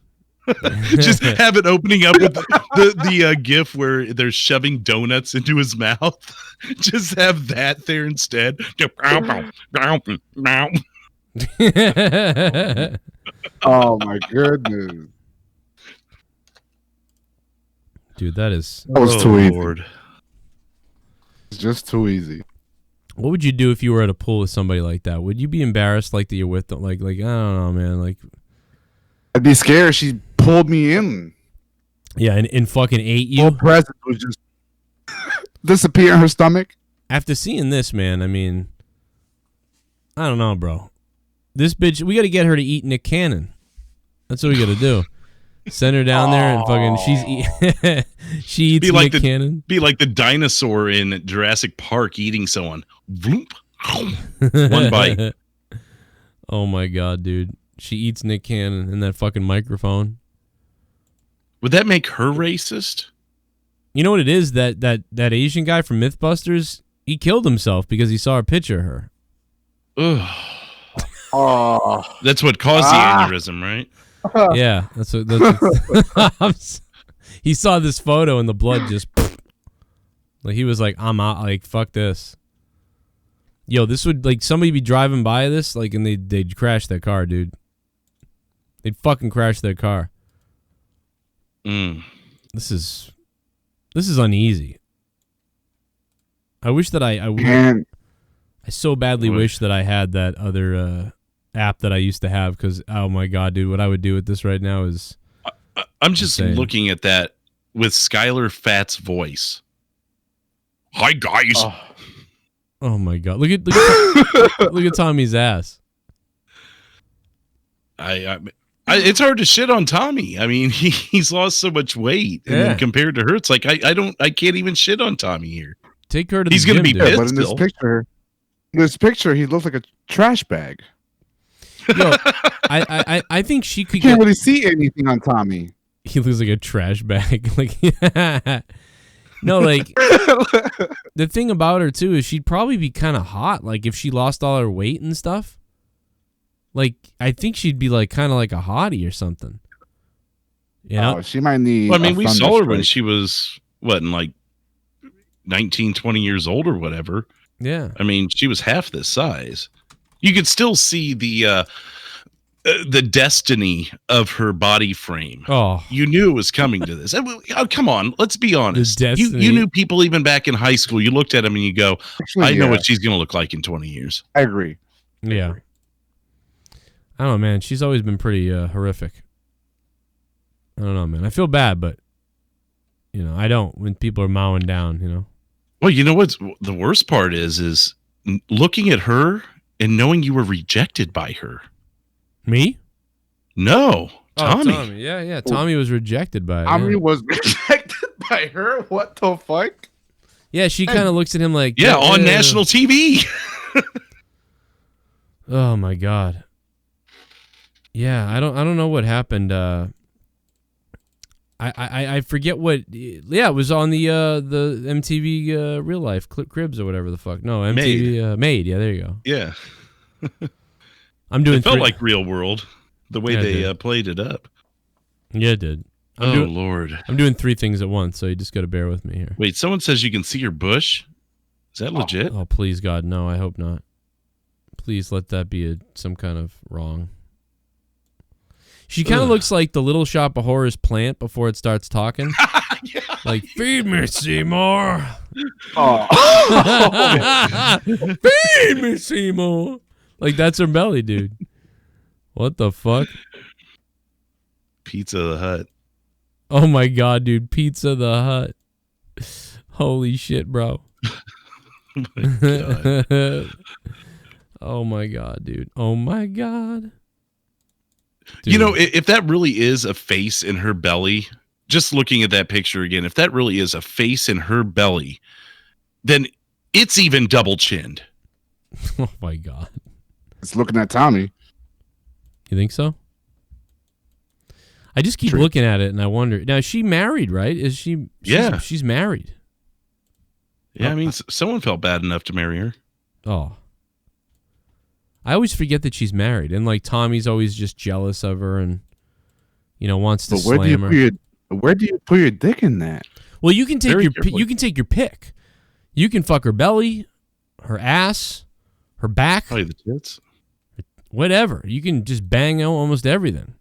Just have it opening up with the gif where they're shoving donuts into his mouth. Just have that there instead. Oh my goodness. Dude, that was too easy. Lord. It's just too easy. What would you do if you were at a pool with somebody like that? Would you be embarrassed like that you're with them? Like I don't know, man. Like I'd be scared she pulled me in. Yeah, and fucking ate you. Her presence would just disappear in her stomach. After seeing this, man, I mean, I don't know, bro. This bitch, we got to get her to eat Nick Cannon. That's what we got to do. Send her down there and fucking she eats Nick Cannon. Be like the dinosaur in Jurassic Park eating someone. One bite. Oh my god, dude. She eats Nick Cannon in that fucking microphone. Would that make her racist? You know what it is? That Asian guy from Mythbusters, he killed himself because he saw a picture of her. Ugh. Oh, that's what caused the aneurysm, right? Yeah, that's he saw this photo and the blood just like he was like, I'm out, like fuck this. Yo, this would like somebody be driving by this like and they'd crash their car, dude. They'd fucking crash their car. This is uneasy. I wish that I so badly wish that I had that other app that I used to have because oh my god, dude, what I would do with this right now is I'm just insane. Looking at that with Skylar Fat's voice. Hi guys. Oh my god! Look at look at Tommy's ass. It's hard to shit on Tommy. I mean, he's lost so much weight, and then compared to her, it's like I can't even shit on Tommy here. Take her to. He's going to be pissed. But in this picture, he looks like a trash bag. Yo, I think she could. You can't really see anything on Tommy. He looks like a trash bag. Like, no, like the thing about her too is she'd probably be kind of hot. Like if she lost all her weight and stuff. Like I think she'd be like kind of like a hottie or something. You know? Oh, she might need. Well, I mean, we saw her when she was in like 19, 20 years old or whatever. Yeah. I mean, she was half this size. You could still see the destiny of her body frame. Oh, you knew it was coming to this. Oh, come on, let's be honest. You knew people even back in high school. You looked at them and you go, actually, I know what she's going to look like in 20 years. I agree. Yeah. I don't know, man. She's always been pretty horrific. I don't know, man. I feel bad, but you know, I don't when people are mowing down, you know. Well, you know what's the worst part is looking at her and knowing you were rejected by her. Me? No, Tommy. Tommy. Yeah. Tommy was rejected by her. Tommy was rejected by her? What the fuck? Yeah, she kind of looks at him like... Yeah, on national TV. Oh, my God. Yeah, I don't know what happened. I forget what... Yeah, it was on the MTV Real Life Cribs or whatever the fuck. No, MTV Made. Yeah, there you go. Yeah. I'm doing. It felt like Real World, the way they played it up. Yeah, it did. Lord. I'm doing 3 things at once, so you just got to bear with me here. Wait, someone says you can see your bush? Is that legit? Oh, please, God, no, I hope not. Please let that be some kind of wrong. She kind of looks like the Little Shop of Horrors plant before it starts talking. Yeah. Like, feed me, Seymour. Oh. Feed me, Seymour. Like, that's her belly, dude. What the fuck? Pizza the Hut. Oh, my God, dude. Pizza the Hut. Holy shit, bro. Oh, my God. Oh, my God, dude. Oh, my God. Dude. You know, if that really is a face in her belly, just looking at that picture again, if that really is a face in her belly, then it's even double chinned. Oh, my God. It's looking at Tommy. You think so? I just keep looking at it and I wonder. Now, is she married, right? Is she? She's married. Yeah, I mean, someone felt bad enough to marry her. Oh. I always forget that she's married. And, like, Tommy's always just jealous of her and, you know, wants to slam her. Where do you put your dick in that? Well, you can take you can take your pick. You can fuck her belly, her ass, her back. Probably the tits. Whatever. You can just bang almost everything.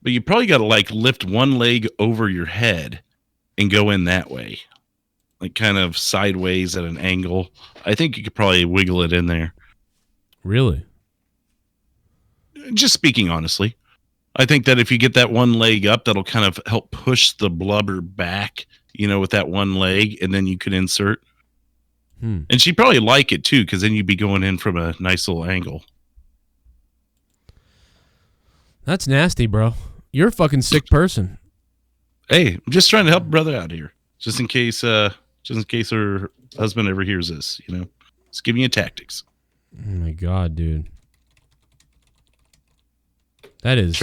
But you probably got to like lift one leg over your head and go in that way. Like kind of sideways at an angle. I think you could probably wiggle it in there. Really? Just speaking honestly. I think that if you get that one leg up, that'll kind of help push the blubber back, you know, with that one leg, and then you can insert. And she'd probably like it too, because then you'd be going in from a nice little angle. That's nasty, bro. You're a fucking sick person. Hey, I'm just trying to help a brother out here. Just in case her husband ever hears this, you know. Just giving you tactics. Oh my God, dude. That is...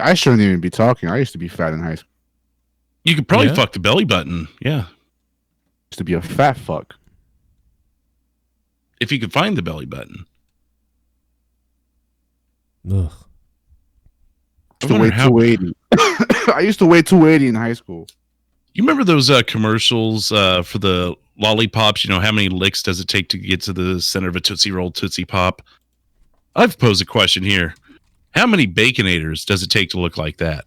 I shouldn't even be talking. I used to be fat in high school. You could probably fuck the belly button. Yeah. Used to be a fat fuck. If you could find the belly button. Ugh. I used to weigh 280. I used to weigh 280 in high school. You remember those commercials for the lollipops? You know, how many licks does it take to get to the center of a Tootsie Roll Tootsie Pop? I've posed a question here. How many Baconators does it take to look like that?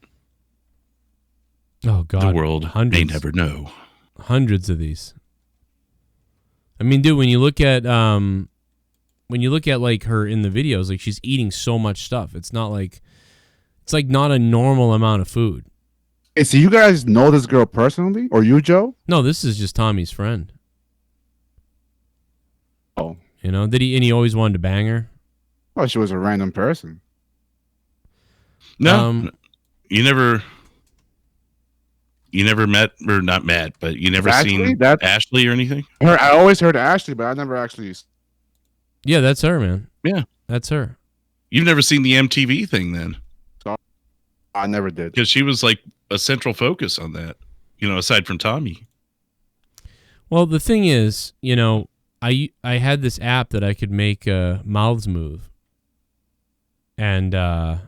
Oh, God. The world may never know. Hundreds of these. I mean, dude, when you look at like her in the videos, like she's eating so much stuff. It's like not a normal amount of food. Hey, so you guys know this girl personally, or you, Joe? No, this is just Tommy's friend. You know, and he always wanted to bang her? Oh, she was a random person. No, you never met, or not met, but you never seen Ashley or anything? I always heard Ashley, but I never actually. Yeah, that's her, man. Yeah, that's her. You've never seen the MTV thing then? I never did. Because she was like a central focus on that, you know, aside from Tommy. Well, the thing is, you know, I had this app that I could make mouths move. And I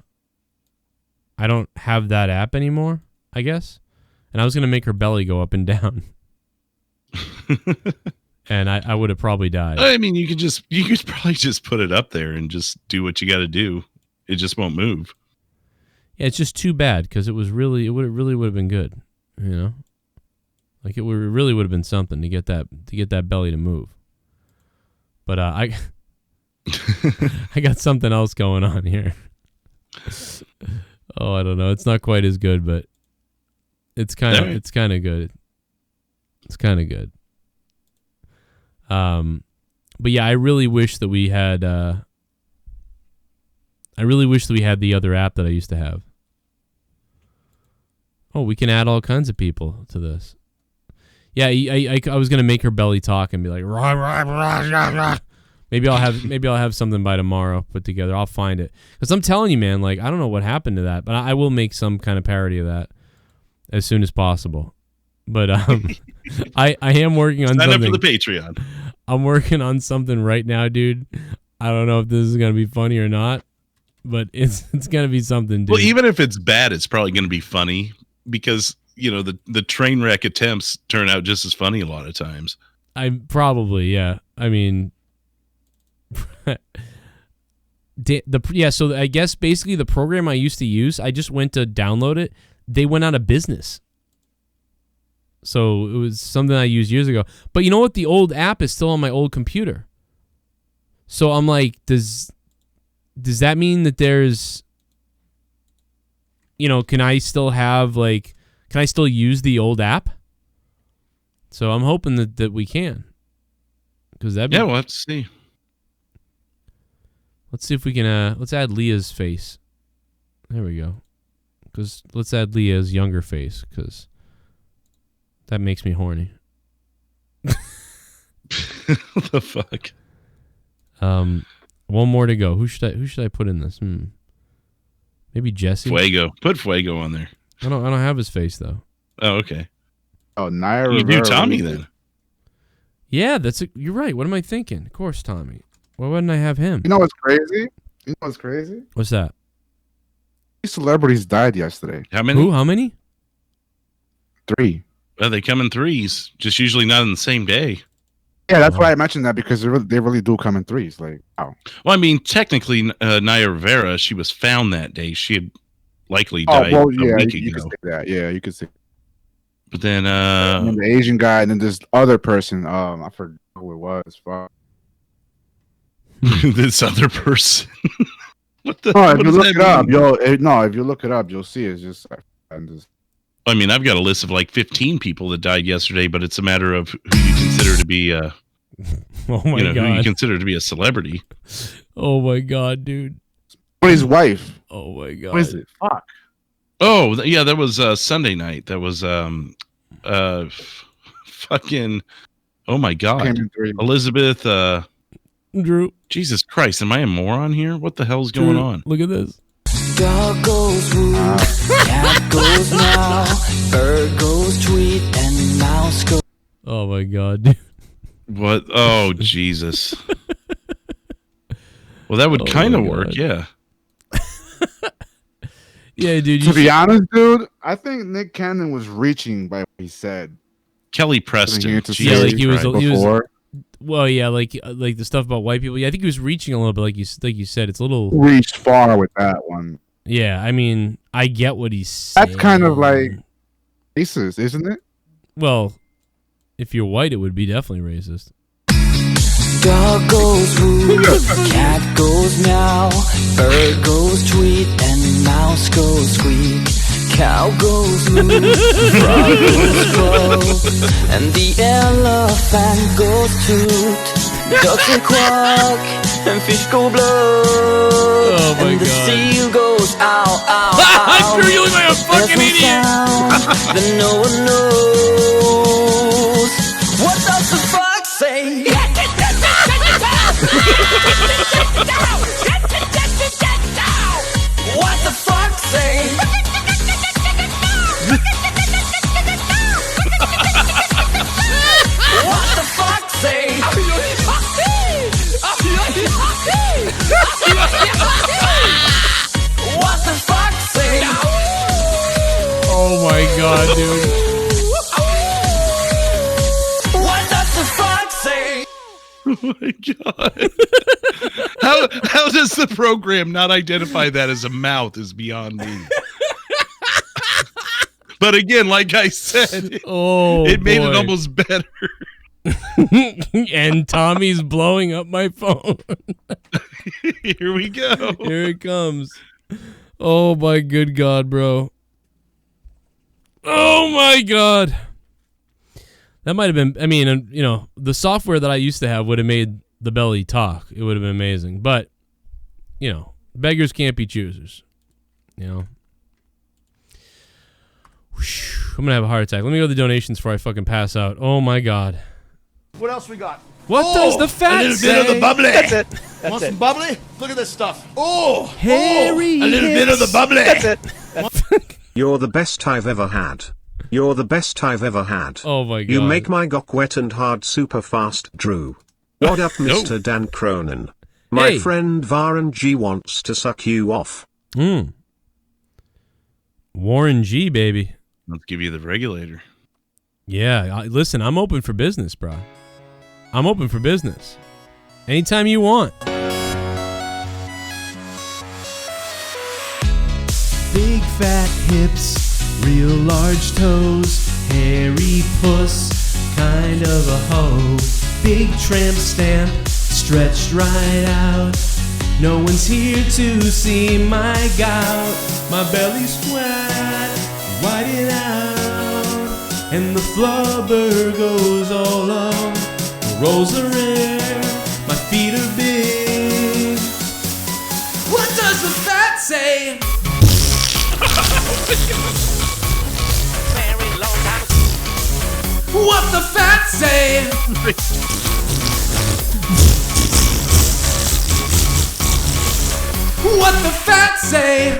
don't have that app anymore, I guess. And I was going to make her belly go up and down. And I would have probably died. I mean, you could probably just put it up there and just do what you got to do. It just won't move. Yeah, it's just too bad because it really would have been good, you know. Like it really would have been something to get that belly to move. But I got something else going on here. Oh, I don't know. It's not quite as good, but it's kind of good. It's kind of good. But yeah, I really wish that we had the other app that I used to have. Oh, we can add all kinds of people to this. Yeah, I was gonna make her belly talk and be like, rah, rah, rah, rah, rah. Maybe I'll have something by tomorrow put together. I'll find it because I'm telling you, man. Like I don't know what happened to that, but I will make some kind of parody of that as soon as possible. But I am working on something. Sign up for the Patreon. I'm working on something right now, dude. I don't know if this is gonna be funny or not, but it's gonna be something, dude. Well, even if it's bad, it's probably gonna be funny because you know the train wreck attempts turn out just as funny a lot of times. Yeah. I mean, so I guess basically the program I used to use, I just went to download it. They went out of business. So it was something I used years ago. But you know what? The old app is still on my old computer. So I'm like, does that mean that there's, you know, can I still use the old app? So I'm hoping that we can. Because we'll have to see. Let's see if we can, let's add Leah's face. There we go. Because let's add Leah's younger face, because that makes me horny. What the fuck? One more to go. Who should I put in this? Maybe Jesse. Fuego. Put Fuego on there. I don't have his face though. Oh, okay. Oh, Naya. You do Tommy then. Yeah, you're right. What am I thinking? Of course, Tommy. Why wouldn't I have him? You know what's crazy? What's that? 3 celebrities died yesterday. How many? Who? How many? 3. Well, they come in threes, just usually not in the same day. Yeah, that's why I mentioned that, because they really do come in threes. Like, wow. Well, I mean, technically, Naya Rivera, she was found that day. She had likely died a week ago. You could say that. Yeah, you could say. But then, and then the Asian guy, and then this other person. I forgot who it was. Fuck. This other person. What the? No, if you look it up, if you look it up, you'll see. It's just. I mean, I've got a list of like 15 people that died yesterday, but it's a matter of who you consider to be oh my God. Who you consider to be a celebrity. Oh my God, dude. His wife. Oh my God. What is it? Fuck. Oh yeah, that was Sunday night. That was fucking. Oh my God, Elizabeth. Drew. Jesus Christ, am I a moron here? What the hell's going on? Look at this. Dog goes woo, cat goes meow, bird goes tweet, and mouse goes. Oh my God, dude. What? Oh Jesus. Well, that would kind of work, yeah. Yeah, dude. To be honest, dude, I think Nick Cannon was reaching by what he said. Kelly Preston. Yeah, like he was. Well, yeah, like the stuff about white people. Yeah, I think he was reaching a little bit, like you said. It's a little reached far with that one. Yeah, I mean, I get what he's saying. That's kind of like racist, isn't it? Well, if you're white, it would be definitely racist. Dog goes woo, cat goes meow, bird goes tweet, and mouse goes squeak. Cow goes moo, frog goes crow, and the elephant goes toot. Ducks and quack, and fish go blood. Oh my and the God. seal goes ow, ow, I ow. screw you like a fucking There's idiot. no sound that no one knows. What does the fox say? What the fox say? What the fox say? What the fox say? Oh my God, dude. What does the fox say? Oh my God. How does the program not identify that as a mouth is beyond me. But again, like I said, it made it almost better. And Tommy's blowing up my phone. Here we go. Here it comes. Oh my good God, bro. Oh my God. That might have been, I mean, you know, the software that I used to have would have made the belly talk. It would have been amazing. But, you know, beggars can't be choosers. You know? I'm going to have a heart attack. Let me go to the donations before I fucking pass out. Oh my God. What else we got? What does the fat a little say? bit of the bubbly. That's it. Want some bubbly? Look at this stuff. Oh, Harry a little bit of the bubbly. That's it. You're the best I've ever had. You're the best I've ever had. Oh my God. You make my gok wet and hard super fast, Drew. What up, Mr. Dan Cronin? My Hey. friend Varun G wants to suck you off. Warren G, baby. Let's give you the regulator. Yeah, listen, I'm open for business, bro. I'm open for business. Anytime you want. Big fat hips, real large toes, hairy puss, kind of a hoe. Big tramp stamp, stretched right out. No one's here to see my gout. My belly's flat, whited out, and the flubber goes all up. Rolls are rare, my feet are big. What does the fat say? What the fat say? What the fat say?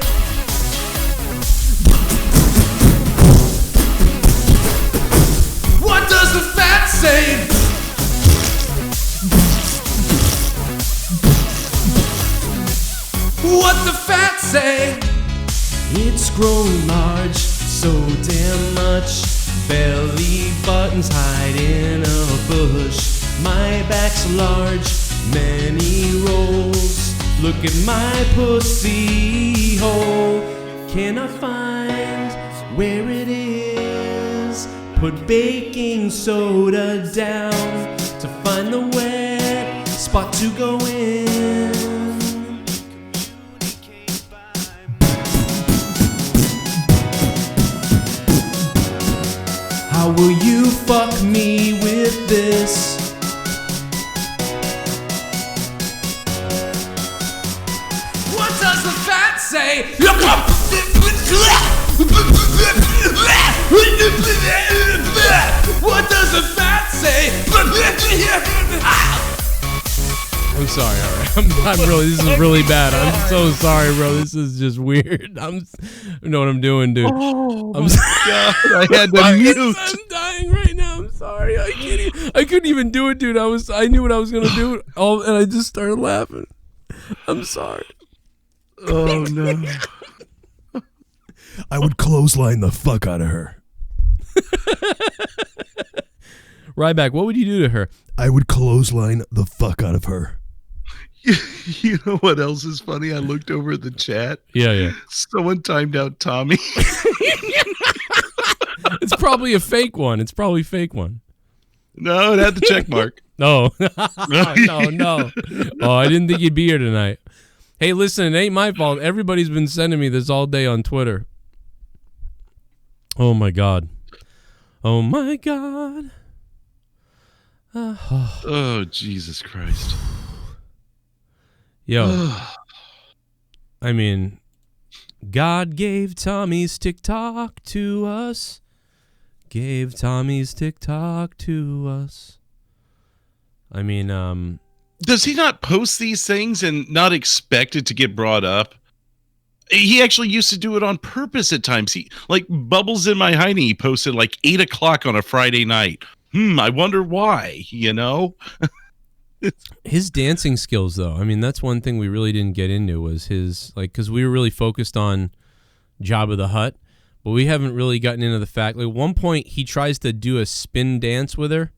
What does the fat say? What the fat say? It's grown large, so damn much. Belly buttons hide in a bush. My back's large, many rolls. Look at my pussy hole. Can I find where it is? Put baking soda down to find the wet spot to go in. How will you fuck me with this? What does the fat say? What does the fat say? I'm sorry, alright. I'm really, this is really bad. I'm so sorry, bro. This is just weird. You know what I'm doing, dude. Oh I'm my God, I had to mute. I'm dying right now. I'm sorry. I couldn't even do it, dude. I knew what I was gonna do, and I just started laughing. I'm sorry. Oh no. I would clothesline the fuck out of her. Ryback, what would you do to her? I would clothesline the fuck out of her. You know what else is funny? I looked over at the chat. Yeah. Someone timed out Tommy. It's probably a fake one. No, it had the check mark. No. No. Oh, I didn't think you'd be here tonight. Hey, listen, it ain't my fault. Everybody's been sending me this all day on Twitter. Oh my God. Oh my God. Oh, Jesus Christ. Yo. I mean, God gave Tommy's TikTok to us. Gave Tommy's TikTok to us. I mean, does he not post these things and not expect it to get brought up? He actually used to do it on purpose at times. He, like, Bubbles in My Hiney, he posted like 8 o'clock on a Friday night. I wonder why, you know? His dancing skills, though. I mean, that's one thing we really didn't get into was his, like, because we were really focused on Jabba the Hutt, but we haven't really gotten into the fact. Like, at one point, he tries to do a spin dance with her,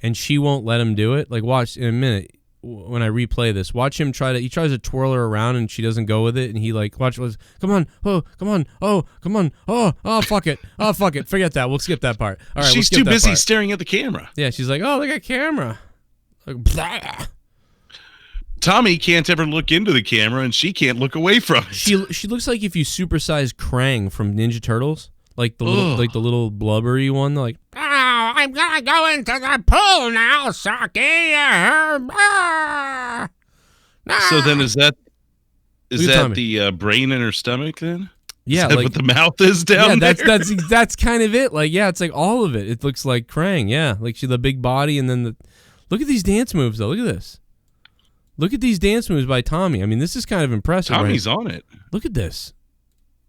and she won't let him do it. Like, watch in a minute when I replay this. Watch him he tries to twirl her around, and she doesn't go with it, and he, like, come on, oh, come on, oh, come on, oh, fuck it, forget that, we'll skip that part. All right, she's too busy staring at the camera. Yeah, she's like, oh, look at camera. Like, blah. Tommy can't ever look into the camera, and she can't look away from it. She looks like if you supersized Krang from Ninja Turtles, like the little blubbery one. Like, oh, I'm gonna go into the pool now, Saki. So then, is that the brain in her stomach? Then, yeah, is that like what the mouth is down there. That's kind of it. Like, yeah, it's like all of it. It looks like Krang. Yeah, like the big body, and then look at these dance moves though. Look at this. Look at these dance moves by Tommy. I mean, this is kind of impressive. Tommy's on it. Look at this.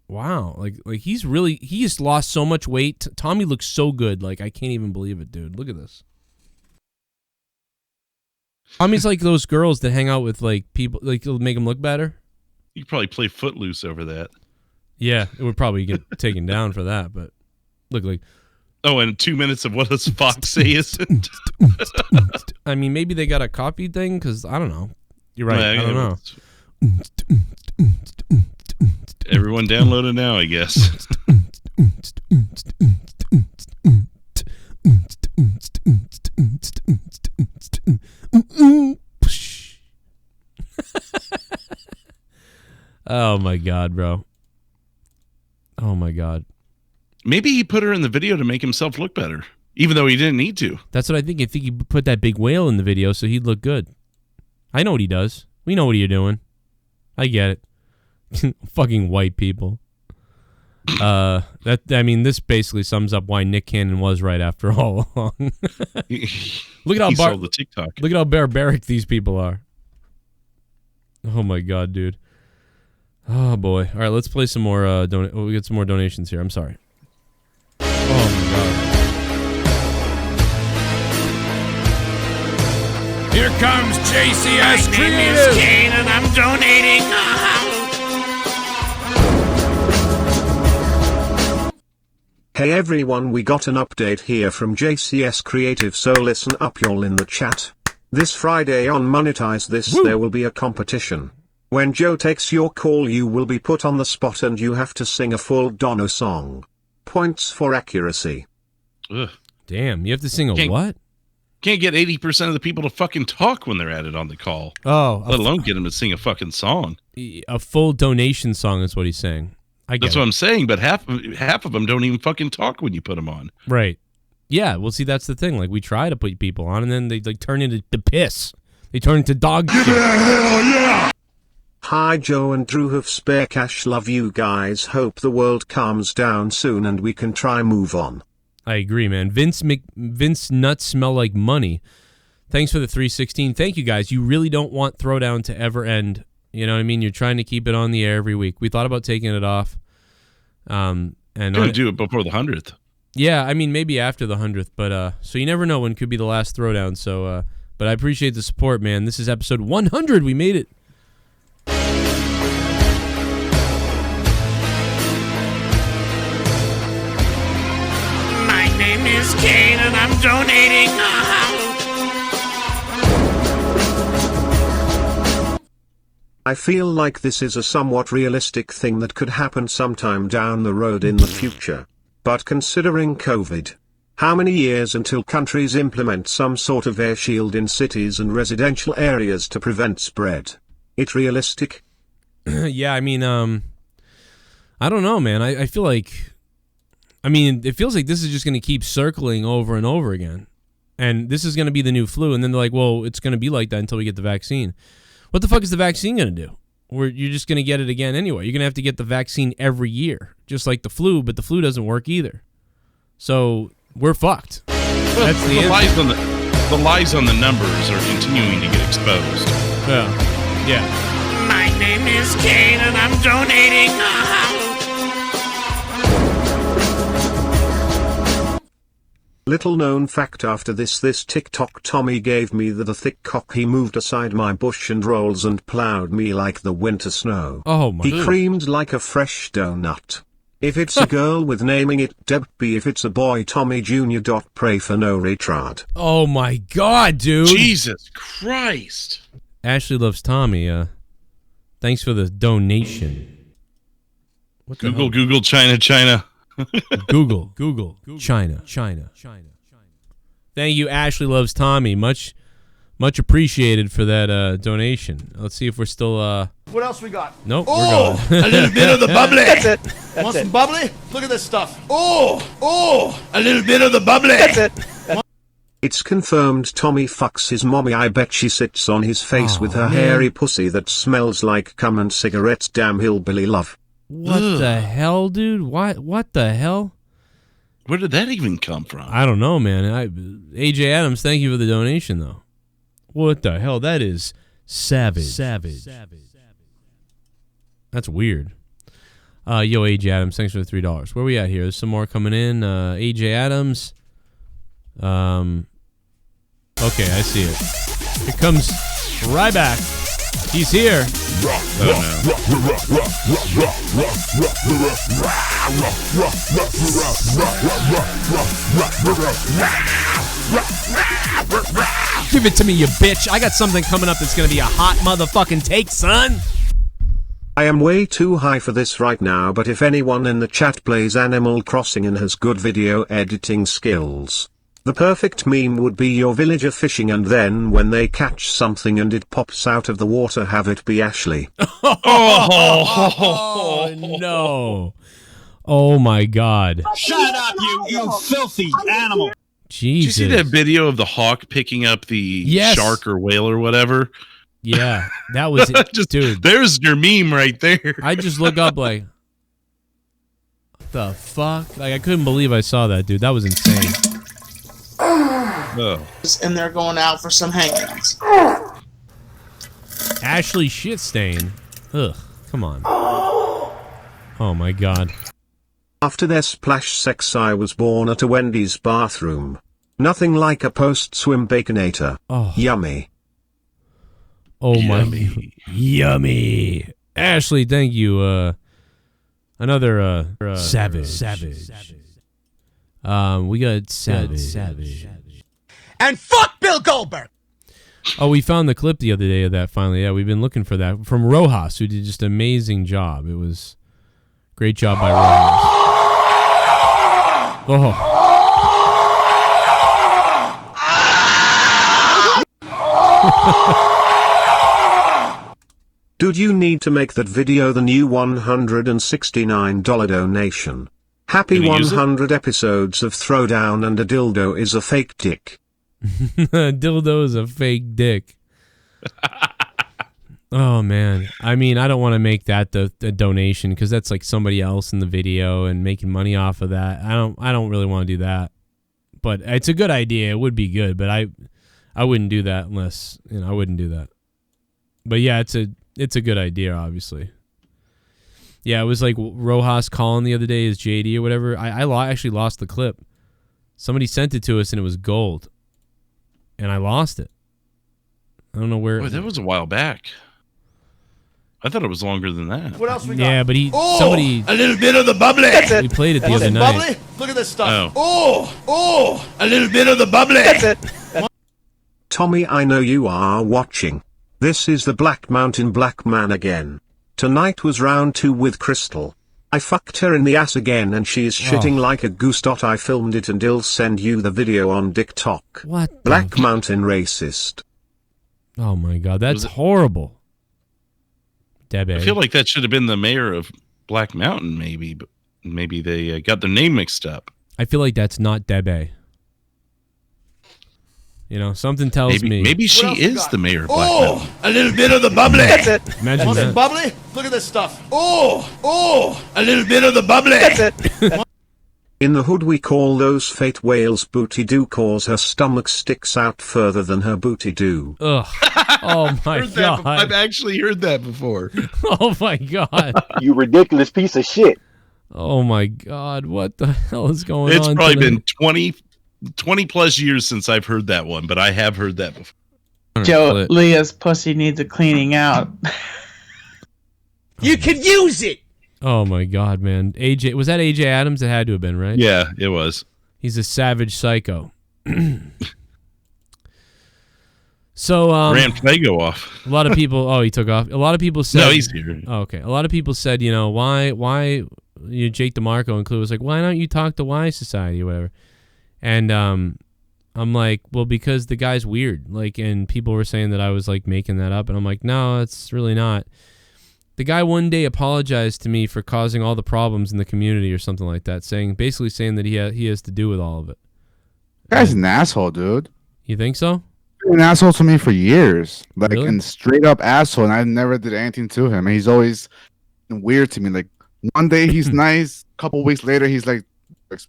Wow. Like he has lost so much weight. Tommy looks so good. Like, I can't even believe it, dude. Look at this. Tommy's like those girls that hang out with, like, people, like, it'll make them look better. You could probably play Footloose over that. Yeah, it would probably get taken down for that, but look like. Oh, and 2 minutes of what does Fox say isn't? I mean, maybe they got a copy thing, because I don't know. You're right. I don't know. Everyone download it now, I guess. Oh my God, bro. Oh my God. Maybe he put her in the video to make himself look better, even though he didn't need to. That's what I think. I think he put that big whale in the video so he'd look good. I know what he does. We know what you're doing. I get it. Fucking white people. This basically sums up why Nick Cannon was right after all along. Look at the TikTok. Look at how barbaric these people are. Oh my God, dude. Oh boy. All right, let's play some more. We get some more donations here. I'm sorry. Oh my God. Here comes JCS Creative. My name is Kane and I'm donating. Hey everyone, we got an update here from JCS Creative, so listen up y'all in the chat. This Friday on Monetize This there will be a competition. When Joe takes your call you will be put on the spot and you have to sing a full Dono song. Points for accuracy. Ugh. Damn, you have to sing a what? Can't get 80% of the people to fucking talk when they're at it on the call. Oh. Let alone get them to sing a fucking song. A full donation song is what he's saying. That's what I'm saying, but half of them don't even fucking talk when you put them on. Right. Yeah, well, see, that's the thing. Like, we try to put people on, and then they like turn into piss. They turn into dog shit. Hell yeah! Hi Joe and Drew have spare cash, love you guys, hope the world calms down soon and we can try move on. I agree, man. Vince nuts smell like money. Thanks for the 316. Thank you, guys. You really don't want Throwdown to ever end. You know what I mean? You're trying to keep it on the air every week. We thought about taking it off. And gonna do it before the 100th. Yeah, I mean maybe after the 100th, but so you never know when could be the last Throwdown. So, but I appreciate the support, man. This is episode 100. We made it. My name is Kane and I'm donating. I feel like this is a somewhat realistic thing that could happen sometime down the road in the future. But considering COVID, how many years until countries implement some sort of air shield in cities and residential areas to prevent spread? It realistic? Yeah, I mean, I don't know, man. I feel like, I mean, it feels like this is just going to keep circling over and over again. And this is going to be the new flu. And then they're like, well, it's going to be like that until we get the vaccine. What the fuck is the vaccine going to do? You're just going to get it again anyway. You're going to have to get the vaccine every year, just like the flu, but the flu doesn't work either. So we're fucked. That's the lies on the lies on the numbers are continuing to get exposed. Yeah. My name is Kane and I'm donating. Little known fact after this TikTok Tommy gave me the thick cock. He moved aside my bush and rolls and plowed me like the winter snow. Oh my. He creamed like a fresh donut. If it's a girl with naming it Deb B. If it's a boy Tommy Jr. Pray for no retard. Oh my God, dude. Jesus Christ. Ashley loves Tommy. Thanks for the donation. What the hell? Google China. Google China. Thank you, Ashley loves Tommy. Much appreciated for that donation. Let's see if we're still. What else we got? Nope, we're gone. A little bit of the bubbly. That's it. Want some bubbly? Look at this stuff. Oh, a little bit of the bubbly. That's it. It's confirmed Tommy fucks his mommy. I bet she sits on his face with her hairy pussy that smells like cum and cigarettes. Damn hillbilly love. What the hell, dude? What the hell? Where did that even come from? I don't know, man. AJ Adams, thank you for the donation, though. What the hell? That is savage. That's weird. Yo, AJ Adams, thanks for the $3. Where we at here? There's some more coming in. AJ Adams. Okay, I see it. Here comes Ryback. He's here. Give it to me, you bitch. I got something coming up that's going to be a hot motherfucking take, son. I am way too high for this right now, but if anyone in the chat plays Animal Crossing and has good video editing skills, the perfect meme would be your villager fishing and then when they catch something and it pops out of the water, have it be Ashley. Oh, no. Oh, my God. Shut up, you filthy animal. Jesus. Did you see that video of the hawk picking up the shark or whale or whatever? Yeah, that was it. Dude. There's your meme right there. I just look up like, what the fuck? Like, I couldn't believe I saw that, dude. That was insane. Oh. And they're going out for some hangouts. Ashley shit stain. Ugh, come on. Oh my God. After their splash sex I was born at a Wendy's bathroom. Nothing like a post-swim baconator. Oh. Yummy. Oh my. Yummy. Ashley, thank you. Another savage. We got savage. And fuck Bill Goldberg. Oh, we found the clip the other day of that finally. Yeah, we've been looking for that from Rojas, who did just an amazing job. It was great job by Rojas. Oh. Dude, you need to make that video the new $169 donation. Happy 100 episodes of Throwdown and a dildo is a fake dick. Dildo is a fake dick. Oh man, I mean, I don't want to make that the donation because that's like somebody else in the video and making money off of that. I don't really want to do that. But it's a good idea. It would be good, but I wouldn't do that unless I wouldn't do that. But yeah, it's a good idea, obviously. Yeah, it was like Rojas calling the other day as JD or whatever. I actually lost the clip. Somebody sent it to us and it was gold, and I lost it. I don't know where. Boy, that was a while back. I thought it was longer than that. What else we got? Yeah, but somebody. A little bit of the bubbly. That's it. We played it the Want other some night. bubbly? Look at this stuff. Oh, a little bit of the bubbly. That's it. Tommy, I know you are watching. This is the Black Mountain Black Man again. Tonight was round 2 with Crystal. I fucked her in the ass again and she is shitting like a goose. I filmed it and I'll send you the video on TikTok. What? Black Mountain racist. Oh my God, that's horrible. Debbie. I feel like that should have been the mayor of Black Mountain, maybe, but maybe they got their name mixed up. I feel like that's not Debbie. You know, something tells me. Maybe she is the mayor of Black Oh, Mountain. a little bit of the bubbly. That's it. Imagine Want that. some bubbly? Look at this stuff. Oh, a little bit of the bubbly. That's it. In the hood we call those fate whales booty do, cause her stomach sticks out further than her booty do. Ugh. Oh my God. I've actually heard that before. Oh my God. You ridiculous piece of shit. Oh my God. What the hell is going on? It's probably today? been 20 plus years since I've heard that one, but I have heard that before. Joe, Leah's pussy needs a cleaning out. You can use it. Oh my God, man. AJ, was that AJ Adams? It had to have been, right? Yeah, it was. He's a savage psycho. So ran Fago off. A lot of people. Oh, he took off. A lot of people said. No, he's here. Oh, okay. A lot of people said, you know, why Jake DeMarco and Clue was like, why don't you talk to Y Society or whatever? And I'm like, well, because the guy's weird. Like, and people were saying that I was like making that up, and I'm like, no, it's really not. The guy one day apologized to me for causing all the problems in the community or something like that, basically saying that he has to do with all of it. That guy's an asshole, dude. You think so? An asshole to me for years, like Really? and straight up asshole, and I never did anything to him. And he's always weird to me. Like one day he's nice, a couple weeks later he's like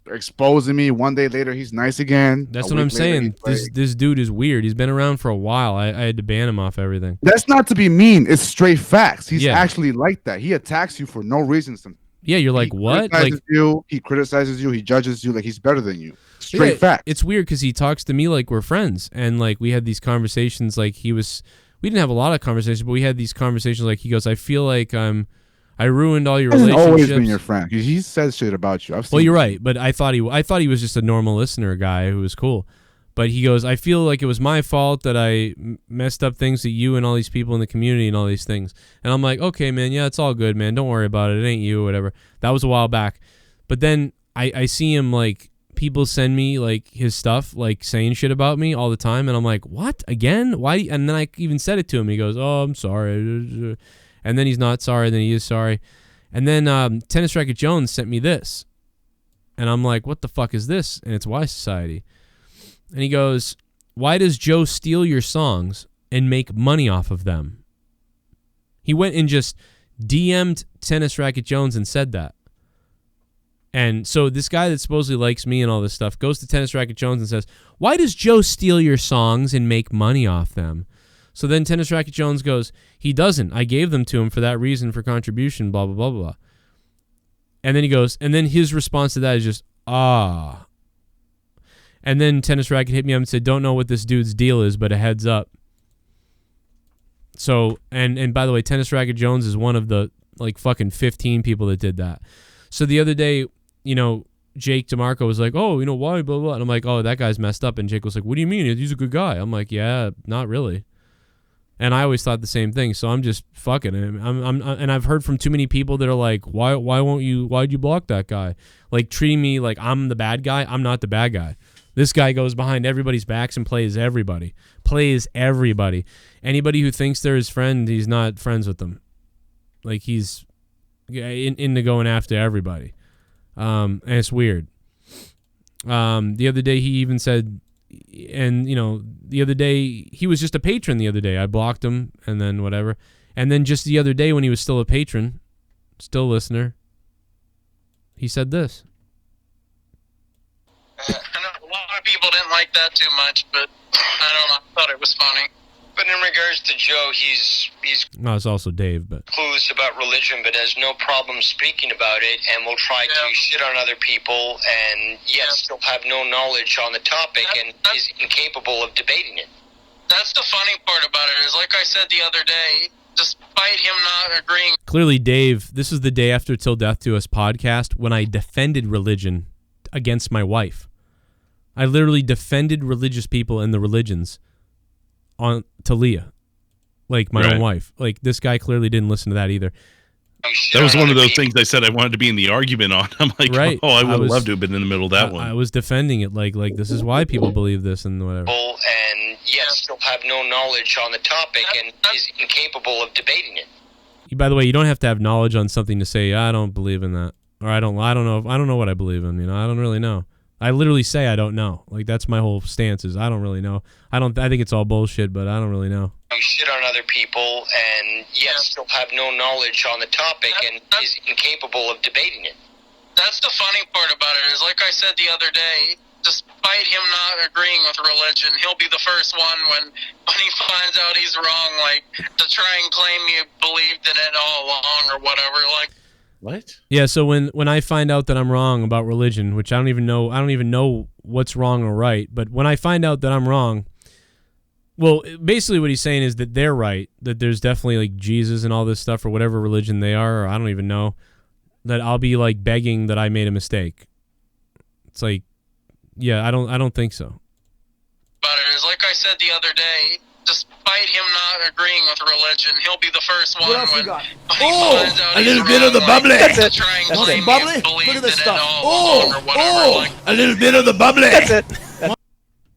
exposing me. One day later he's nice again. That's what I'm saying. This dude is weird. He's been around for a while. I had to ban him off everything. That's not to be mean. It's straight facts. He's Yeah. actually like that. He attacks you for no reason. Yeah, you're like, what? Like, He criticizes you. He judges you like he's better than you. Straight yeah, facts. It's weird because he talks to me like we're friends, and like we had these conversations. Like we didn't have a lot of conversations, but we had these conversations. Like he goes, I feel like I ruined all your He hasn't relationships. always been your friend. He says shit about you. I've seen Well, you're it. right, but I thought he was just a normal listener guy who was cool. But he goes, I feel like it was my fault that I messed up things that you and all these people in the community and all these things. And I'm like, okay, man, yeah, it's all good, man. Don't worry about it. It ain't you or whatever. That was a while back. But then I see him, like, people send me, like, his stuff, like, saying shit about me all the time. And I'm like, what? Again? Why? And then I even said it to him. He goes, oh, I'm sorry. And then he's not sorry. Then he is sorry. And then Tennis Racket Jones sent me this. And I'm like, what the fuck is this? And it's Y Society. And he goes, why does Joe steal your songs and make money off of them? He went and just DM'd Tennis Racket Jones and said that. And so this guy that supposedly likes me and all this stuff goes to Tennis Racket Jones and says, why does Joe steal your songs and make money off them? So then Tennis Racket Jones goes, he doesn't. I gave them to him for that reason, for contribution, blah, blah, blah, blah. And then he goes, and then his response to that is just, ah. And then Tennis Racket hit me up and said, don't know what this dude's deal is, but a heads up. So, and by the way, Tennis Racket Jones is one of the, like, fucking 15 people that did that. So the other day, you know, Jake DeMarco was like, oh, you know, why, blah, blah. And I'm like, oh, that guy's messed up. And Jake was like, what do you mean? He's a good guy. I'm like, yeah, not really. And I always thought the same thing. So I'm just fucking him. And I've heard from too many people that are like, why'd you block that guy? Like, treating me like I'm the bad guy. I'm not the bad guy. This guy goes behind everybody's backs and plays everybody. Anybody who thinks they're his friend, he's not friends with them. Like, he's into going after everybody. And it's weird. The other day he even said, and, you know, the other day he was just a patron the other day. I blocked him and then whatever. And then just the other day when he was still a patron, still a listener, he said this. I know a lot of people didn't like that too much, but I don't know. I thought it was funny. But in regards to Joe, he's No, it's also Dave, but clueless about religion, but has no problem speaking about it, and will try to shit on other people, and yet still have no knowledge on the topic, and is incapable of debating it. That's the funny part about it, is like I said the other day, despite him not agreeing. Clearly, Dave, this is the day after Till Death Do Us podcast when I defended religion against my wife. I literally defended religious people and the religions on to Leah, like my own wife. Like, this guy clearly didn't listen to that either. That was one of those things I said I wanted to be in the argument on. I'm like, oh, I would love to have been in the middle of that one. I was defending it, like this is why people believe this and whatever. And yet still have no knowledge on the topic, and is incapable of debating it. By the way, you don't have to have knowledge on something to say I don't believe in that, or I don't know what I believe in. You know, I don't really know. I literally say I don't know. Like, that's my whole stance, is I don't really know. I think it's all bullshit, but I don't really know. Shit on other people and yet still have no knowledge on the topic and is incapable of debating it. That's the funny part about it, is like I said the other day, despite him not agreeing with religion, he'll be the first one when he finds out he's wrong, like, to try and claim you believed in it all along or whatever. Like, what? Yeah, so when I find out that I'm wrong about religion, which I don't even know what's wrong or right, but when I find out that I'm wrong, well, basically what he's saying is that they're right, that there's definitely like Jesus and all this stuff or whatever religion they are, or I don't even know, that I'll be like begging that I made a mistake. It's like, yeah, I don't think so. But it is like I said the other day, despite him not agreeing with religion, he'll be the first one when he finds out a he's little wrong, bit of the bubbly. like, That's to try and it. claim Bubbly. you believed Look at this in stuff. it all along or whatever. Like, A little bit of the bubbly. That's it.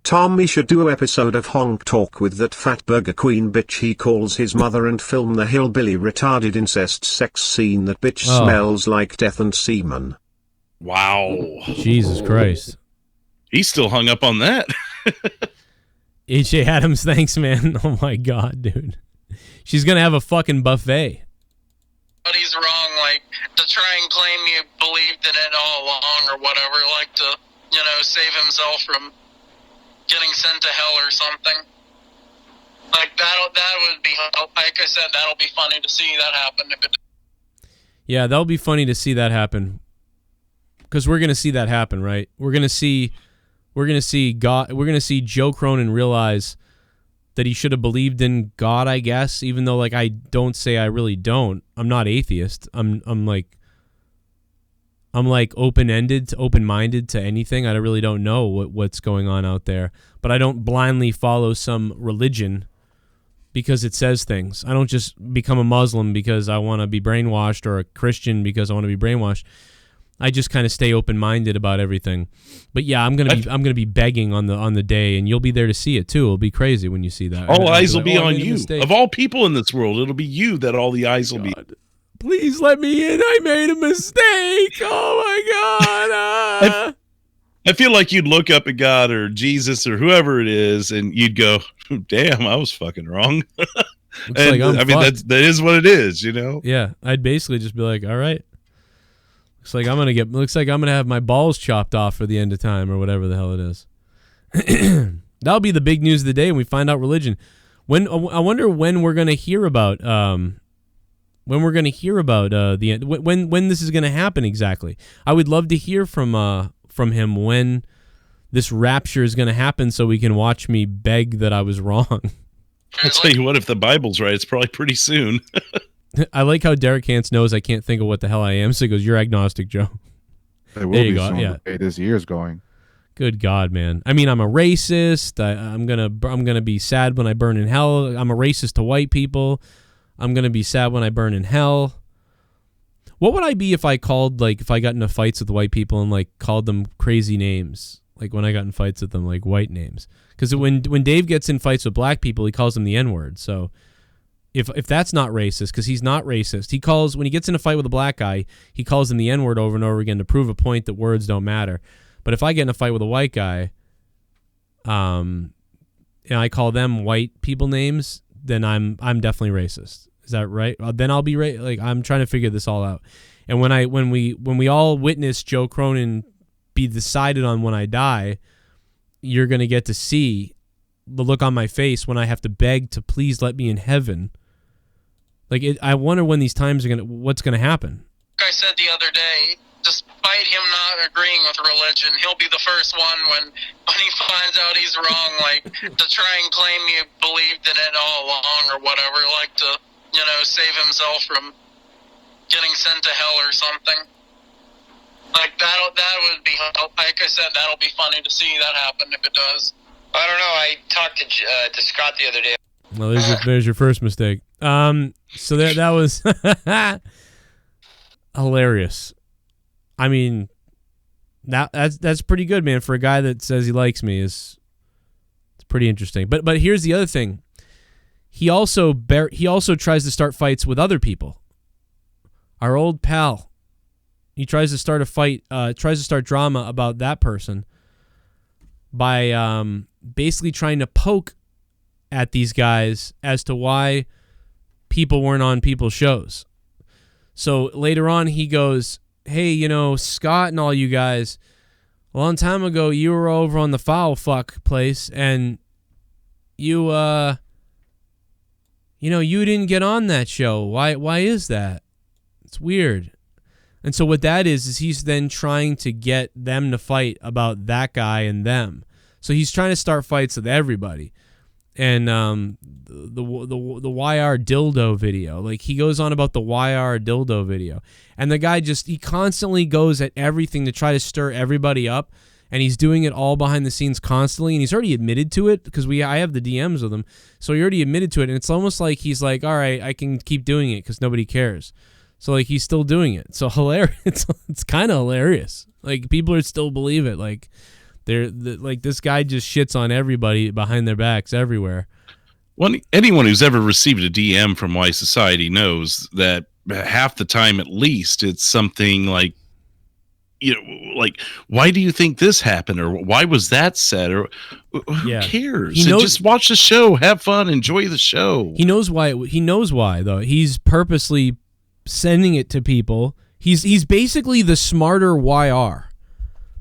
Tommy should do an episode of Honk Talk with that fat burger queen bitch he calls his mother and film the hillbilly retarded incest sex scene. That bitch smells like death and semen. Wow. Jesus Christ. He's still hung up on that. H.A. Adams, thanks, man. Oh, my God, dude. She's going to have a fucking buffet. but he's wrong, like, to try and claim you believed in it all along or whatever, like to, you know, save himself from getting sent to hell or something. Like, that would be, like I said, that'll be funny to see that happen if it. Yeah, that'll be funny to see that happen. Because we're gonna see that happen, right? We're gonna see God. We're gonna see Joe Cronin realize that he should have believed in God, I guess. Even though, like, I don't say I really don't. I'm not atheist. I'm like open-ended, open-minded to anything. I really don't know what's going on out there. But I don't blindly follow some religion because it says things. I don't just become a Muslim because I want to be brainwashed, or a Christian because I want to be brainwashed. I just kind of stay open-minded about everything. But yeah, I'm gonna be begging on the day, and you'll be there to see it too. It'll be crazy when you see that. All eyes will be on you. Of all people in this world, it'll be you that all the eyes will be. Please let me in. I made a mistake. Oh my God. I feel like you'd look up at God or Jesus or whoever it is, and you'd go, "Damn, I was fucking wrong." And, I mean, that is what it is, you know. Yeah, I'd basically just be like, "All right, looks like I'm gonna have my balls chopped off for the end of time, or whatever the hell it is." That'll be the big news of the day when we find out religion. I wonder when we're gonna hear about the end. When this is gonna happen exactly. I would love to hear from him when this rapture is going to happen, so we can watch me beg that I was wrong. I'll tell you what, if the Bible's right, it's probably pretty soon. I like how Derek Hance knows I can't think of what the hell I am, so he goes, "You're agnostic, Joe." There will be soon. Yeah, this year's going. Good God, man! I mean, I'm a racist. I'm gonna be sad when I burn in hell. I'm a racist to white people. I'm gonna be sad when I burn in hell. What would I be if I got into fights with white people and like called them crazy names? Like when I got in fights with them, like white names. Because when Dave gets in fights with black people, he calls them the N-word. So if that's not racist, because he's not racist, when he gets in a fight with a black guy, he calls them the N-word over and over again to prove a point that words don't matter. But if I get in a fight with a white guy, and I call them white people names, then I'm definitely racist. Is that right? Then I'll be right. Like, I'm trying to figure this all out. And when we all witness Joe Cronin be decided on when I die, you're gonna get to see the look on my face when I have to beg to please let me in heaven. Like, I wonder when these times are what's gonna happen. Like I said the other day, despite him not agreeing with religion, he'll be the first one when he finds out he's wrong, like to try and claim you believed in it all along or whatever, like to, you know, save himself from getting sent to hell or something. Like, that would be, like I said, that'll be funny to see that happen if it does. I don't know. I talked to Scott the other day. Well, there's your first mistake. So that was hilarious. I mean, that's pretty good, man. For a guy that says he likes me, it's pretty interesting. But here's the other thing. He also tries to start fights with other people. Our old pal. He tries to start a fight, tries to start drama about that person. by basically trying to poke at these guys as to why people weren't on people's shows. So later on, he goes, hey, you know, Scott and all you guys, a long time ago, you were over on the foul fuck place, and you you didn't get on that show. Why is that? It's weird. And so what that is he's then trying to get them to fight about that guy and them. So he's trying to start fights with everybody. And the YR dildo video, like he goes on about the YR dildo video, and the guy he constantly goes at everything to try to stir everybody up, and he's doing it all behind the scenes constantly, and he's already admitted to it because I have the DMs with him, so he already admitted to it, and it's almost like he's like, all right, I can keep doing it because nobody cares. So like he's still doing it. So hilarious. It's kind of hilarious. Like people are still believe it. Like like this guy just shits on everybody behind their backs everywhere. Well, anyone who's ever received a DM from Y Society knows that half the time, at least, it's something like, you know, like, why do you think this happened, or why was that said, or who cares? Just watch the show, have fun, enjoy the show. He knows why. He knows why though. He's purposely sending it to people. He's basically the smarter YR.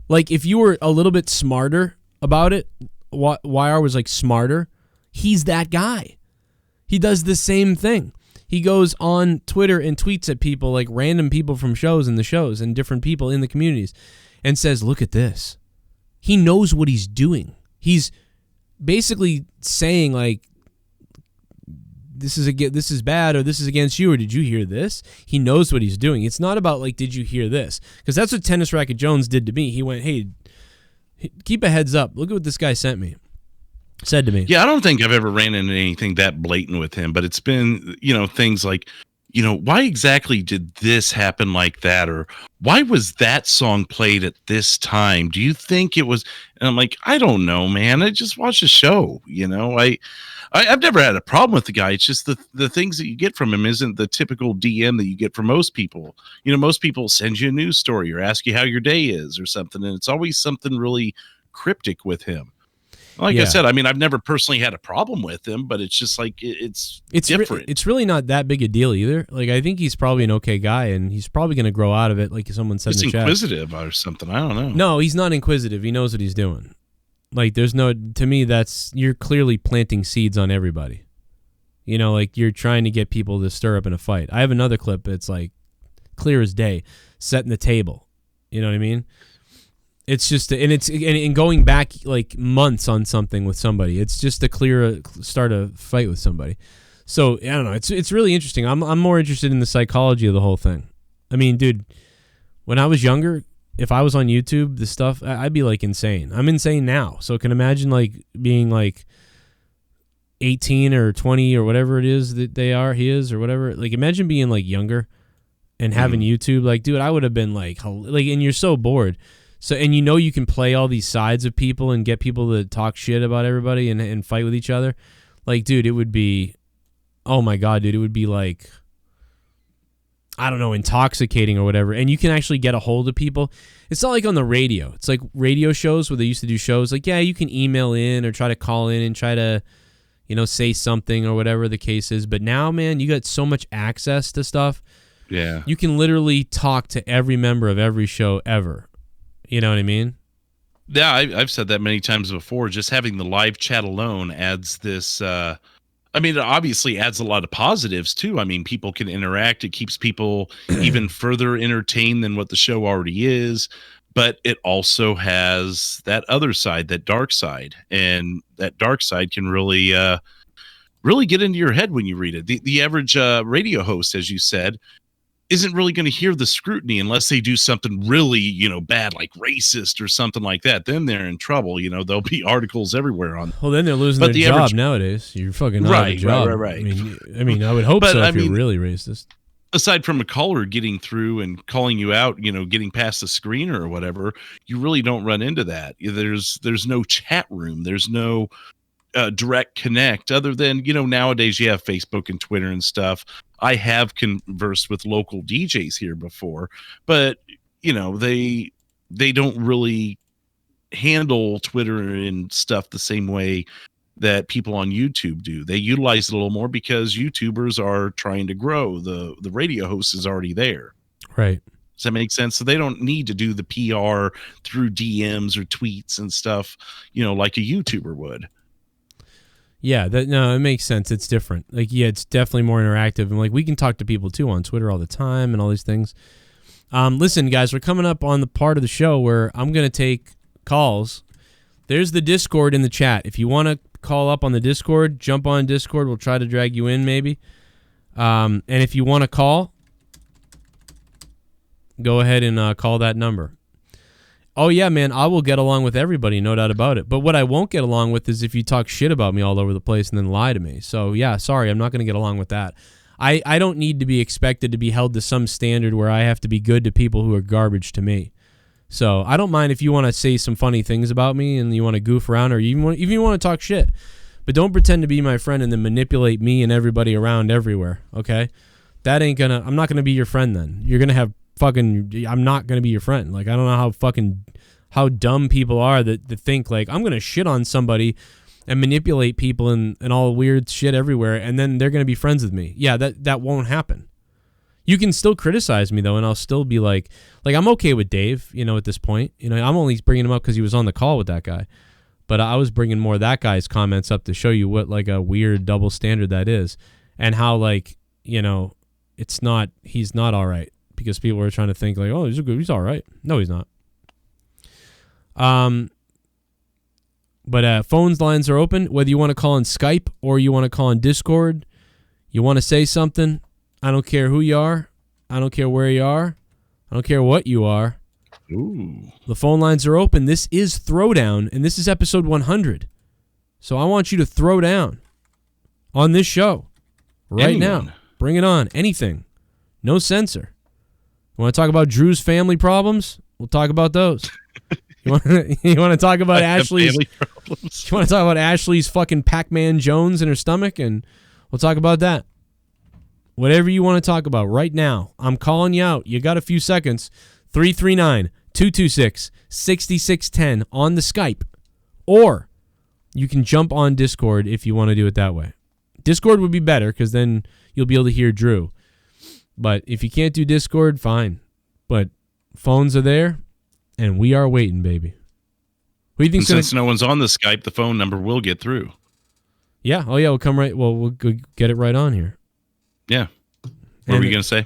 Like if you were a little bit smarter about it, YR was like smarter. He's that guy. He does the same thing. He goes on Twitter and tweets at people, like random people from shows and the shows and different people in the communities, and says, look at this. He knows what he's doing. He's basically saying like, this is bad, or this is against you, or did you hear this? He knows what he's doing. It's not about like, did you hear this? Because that's what Tennis Racket Jones did to me. He went, hey, keep a heads up. Look at what this guy said to me. Yeah, I don't think I've ever ran into anything that blatant with him, but it's been, you know, things like, you know, why exactly did this happen like that? Or why was that song played at this time? Do you think it was? And I'm like, I don't know, man. I just watched the show. You know, I've never had a problem with the guy. It's just the things that you get from him isn't the typical DM that you get from most people. You know, most people send you a news story or ask you how your day is or something. And it's always something really cryptic with him. Like I said, I mean, I've never personally had a problem with him, but it's just like it's different. It's really not that big a deal either. Like I think he's probably an okay guy, and he's probably going to grow out of it. Like someone said in the chat, inquisitive or something. I don't know. No, he's not inquisitive. He knows what he's doing. Like there's no, to me, you're clearly planting seeds on everybody. You know, like you're trying to get people to stir up in a fight. I have another clip. It's like clear as day, setting the table. You know what I mean? It's just, and going back like months on something with somebody. It's just to start a fight with somebody. So I don't know. It's really interesting. I'm more interested in the psychology of the whole thing. I mean, dude, when I was younger, if I was on YouTube, the stuff, I'd be like insane. I'm insane now. So can imagine like being like 18 or 20 or whatever it is that he is or whatever. Like imagine being like younger and having YouTube. Like, dude, I would have been like, and you're so bored. So, and you know you can play all these sides of people and get people to talk shit about everybody and fight with each other. Like, dude, it would be, oh my God, dude, it would be like, I don't know, intoxicating or whatever. And you can actually get a hold of people. It's not like on the radio. It's like radio shows where they used to do shows. Like, yeah, you can email in or try to call in and try to, you know, say something or whatever the case is. But now, man, you got so much access to stuff. Yeah. You can literally talk to every member of every show ever. You know what I mean? Yeah, I've said that many times before. Just having the live chat alone adds this. I mean, it obviously adds a lot of positives too. I mean, people can interact. It keeps people even further entertained than what the show already is. But it also has that other side, that dark side, and that dark side can really, really get into your head when you read it. The average radio host, as you said, isn't really going to hear the scrutiny unless they do something really, you know, bad, like racist or something like that. Then they're in trouble. You know, there'll be articles everywhere on. Well, then they're losing their job nowadays. You're fucking out of a job. Right. I mean, I would hope so if you're really racist. Aside from a caller getting through and calling you out, you know, getting past the screener or whatever, you really don't run into that. There's no chat room. There's no direct connect other than, you know, nowadays you have Facebook and Twitter and stuff. I have conversed with local DJs here before, but you know, they don't really handle Twitter and stuff the same way that people on YouTube do. They utilize it a little more because YouTubers are trying to grow. The radio host is already there. Right. Does that make sense? So they don't need to do the PR through DMs or tweets and stuff, like a YouTuber would. Yeah, it makes sense. It's different. Like, yeah, it's definitely more interactive. And like, we can talk to people too on Twitter all the time and all these things. Listen, guys, we're coming up on the part of the show where I'm going to take calls. There's the Discord in the chat. If you want to call up on the Discord, jump on Discord. We'll try to drag you in maybe. And if you want to call, go ahead and call that number. Oh, yeah, man, I will get along with everybody, no doubt about it. But what I won't get along with is if you talk shit about me all over the place and then lie to me. So, yeah, sorry, I'm not going to get along with that. I don't need to be expected to be held to some standard where I have to be good to people who are garbage to me. So I don't mind if you want to say some funny things about me and you want to goof around or even you want to talk shit. But don't pretend to be my friend and then manipulate me and everybody around everywhere, okay? I'm not going to be your friend then. You're going to have I'm not going to be your friend. Like, I don't know how dumb people are that think, like, I'm going to shit on somebody and manipulate people and all weird shit everywhere, and then they're going to be friends with me. Yeah, that won't happen. You can still criticize me, though, and I'll still be like I'm okay with Dave, at this point. I'm only bringing him up because he was on the call with that guy. But I was bringing more of that guy's comments up to show you what, like, a weird double standard that is. And how, like, he's not all right. Because people are trying to think, like, oh, he's all right. No, he's not. But phones lines are open, whether you want to call on Skype or you want to call on Discord. You want to say something, I don't care who you are. I don't care where you are. I don't care what you are. Ooh. The phone lines are open. This is Throwdown, and this is episode 100. So I want you to throw down on this show right now. Bring it on. Anything. No censor. You want to talk about Drew's family problems? We'll talk about those. You want to talk about Ashley's family problems? You want to talk about Ashley's fucking Pac-Man Jones in her stomach, and we'll talk about that. Whatever you want to talk about right now, I'm calling you out. You got a few seconds. 339-226-6610 on the Skype, or you can jump on Discord if you want to do it that way. Discord would be better because then you'll be able to hear Drew. But if you can't do Discord, fine. But phones are there, and we are waiting, baby. Who do you think? Since no one's on the Skype, the phone number will get through. Yeah. Oh, yeah. We'll come right. Well, we'll get it right on here. Yeah. What were you gonna say?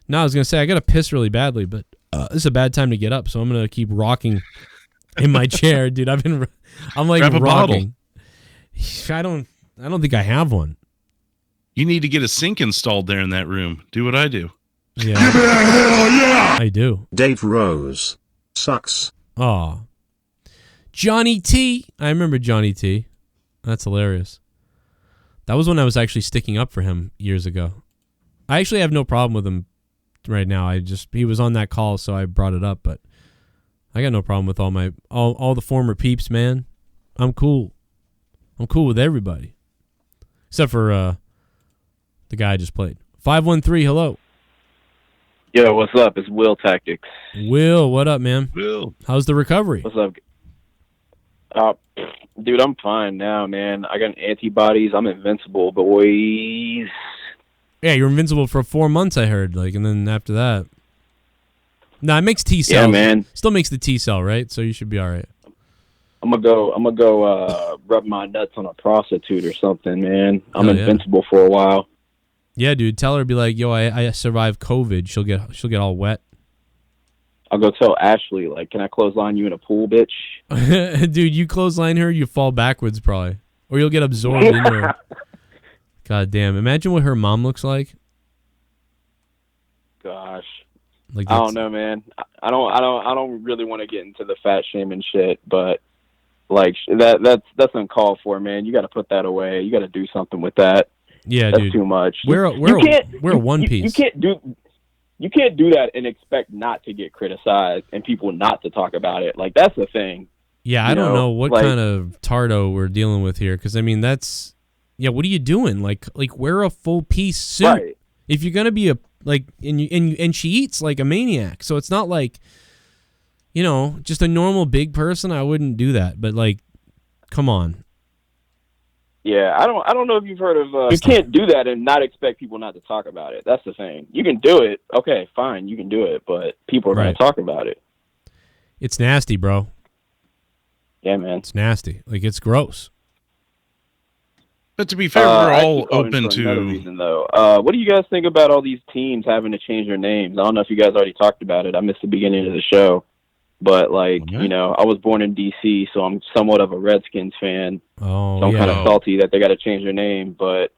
No, I was gonna say I gotta piss really badly, but this is a bad time to get up, so I'm gonna keep rocking in my chair, dude. I'm like grab a rocking. Bottle. I don't think I have one. You need to get a sink installed there in that room. Do what I do. Yeah. Hell yeah! I do. Dave Rose. Sucks. Aw. Johnny T. I remember Johnny T. That's hilarious. That was when I was actually sticking up for him years ago. I actually have no problem with him right now. He was on that call, so I brought it up, but I got no problem with all the former peeps, man. I'm cool. I'm cool with everybody. Except for the guy I just played. 513, hello. Yo, what's up? It's Will Tactics. Will, what up, man? Will. How's the recovery? What's up? Dude, I'm fine now, man. I got antibodies. I'm invincible, boys. Yeah, you're invincible for 4 months, I heard. And then after that. Nah, it makes T cell. Yeah, man. Still makes the T cell, right? So you should be all right. I'm gonna go rub my nuts on a prostitute or something, man. I'm invincible for a while. Yeah, dude. Tell her to be like, yo, I survived COVID. She'll get all wet. I'll go tell Ashley, can I clothesline you in a pool, bitch? Dude, you clothesline her, you fall backwards probably. Or you'll get absorbed into her. God damn. Imagine what her mom looks like. Gosh. I don't know, man. I don't really want to get into the fat shaming shit, but that's uncalled for, man. You got to put that away. You got to do something with that. Yeah, that's dude. too much. We're a one piece. You can't do that and expect not to get criticized and people not to talk about it. That's the thing. Yeah, I don't know what kind of tardo we're dealing with here, because that's what are you doing? Wear a full piece suit. Right. If you're gonna be and she eats like a maniac, so it's not like you know, just a normal big person, I wouldn't do that. But like, come on. Yeah, I don't know if you've heard of. You can't do that and not expect people not to talk about it. That's the thing. You can do it. Okay, fine, you can do it, but people are going to talk about it. It's nasty, bro. Yeah, man. It's nasty. Like, it's gross. But to be fair, we're all open to. Another reason, though. What do you guys think about all these teams having to change their names? I don't know if you guys already talked about it. I missed the beginning of the show. But, like, you know, I was born in D.C., so I'm somewhat of a Redskins fan. Oh, so I'm kind of salty that they got to change their name. But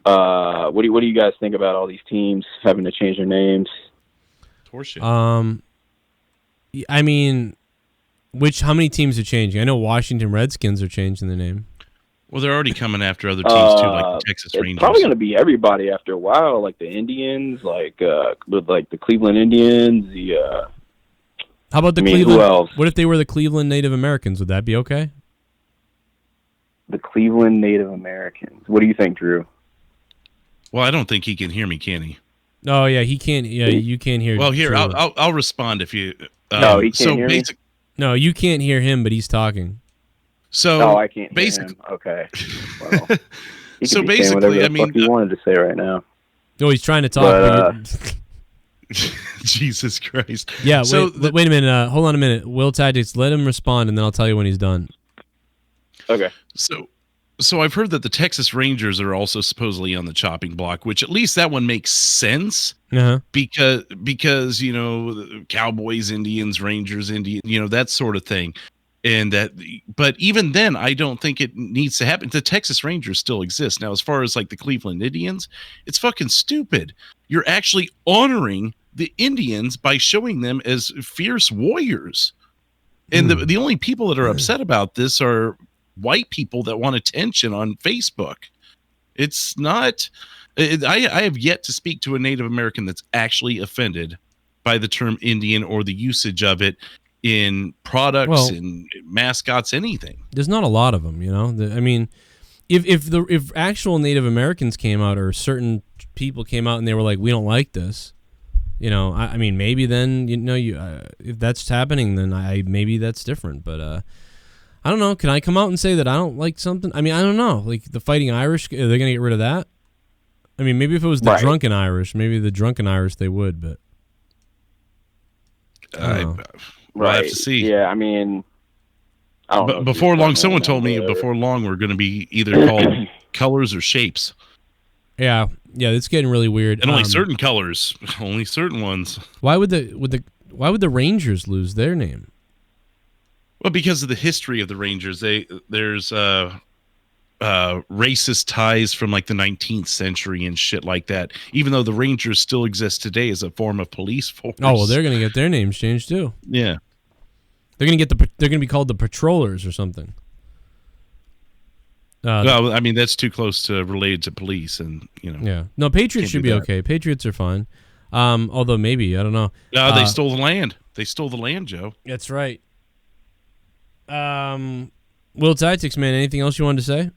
what do you guys think about all these teams having to change their names? Horseshit. I mean, how many teams are changing? I know Washington Redskins are changing their name. Well, they're already coming after other teams, too, like the Texas Rangers. It's probably going to be everybody after a while, like the Indians, like the Cleveland Indians, How about the Cleveland? Who else? What if they were the Cleveland Native Americans? Would that be okay? The Cleveland Native Americans. What do you think, Drew? Well, I don't think he can hear me, can he? Oh yeah, he can't. Yeah, you can't hear. Well, here I'll respond if you. No, he can't hear me. No, you can't hear him, but he's talking. So I can't hear him. Okay. Well, so basically, I mean, he wanted to say right now. No, he's trying to talk. Jesus Christ. Yeah. So wait a minute. Hold on a minute. Will Tactics, let him respond, and then I'll tell you when he's done. Okay. So I've heard that the Texas Rangers are also supposedly on the chopping block, which at least that one makes sense. Uh-huh. Because you know, Cowboys, Indians, Rangers, Indian, you know, that sort of thing. And but even then, I don't think it needs to happen. The Texas Rangers still exist. Now, as far as like the Cleveland Indians, it's fucking stupid. You're actually honoring the Indians by showing them as fierce warriors. And the only people that are upset about this are white people that want attention on Facebook. It's not. I have yet to speak to a Native American that's actually offended by the term Indian or the usage of it in products and mascots, anything. There's not a lot of them, you know. I mean, if actual Native Americans came out or certain people came out and they were like, we don't like this, you know, I mean, maybe then, you know, if that's happening, then maybe that's different. But I don't know. Can I come out and say that I don't like something? I mean, I don't know. Like the Fighting Irish, are they going to get rid of that? I mean, maybe if it was the Drunken Irish, maybe the Drunken Irish they would, but we'll have to see. Yeah, I mean, I don't know. Before long, someone told me before long we're going to be either called colors or shapes. Yeah, it's getting really weird. And only certain colors, only certain ones. Why would the Rangers lose their name? Well, because of the history of the Rangers, there's racist ties from like the 19th century and shit like that. Even though the Rangers still exist today as a form of police force. Oh well, they're gonna get their names changed too. Yeah, they're gonna be called the Patrollers or something. Well, I mean that's too close to related to police, and you know. Yeah, no, Patriots should be okay. Patriots are fine. Although maybe I don't know. No, they stole the land. They stole the land, Joe. That's right. Will Tactics, man, anything else you wanted to say?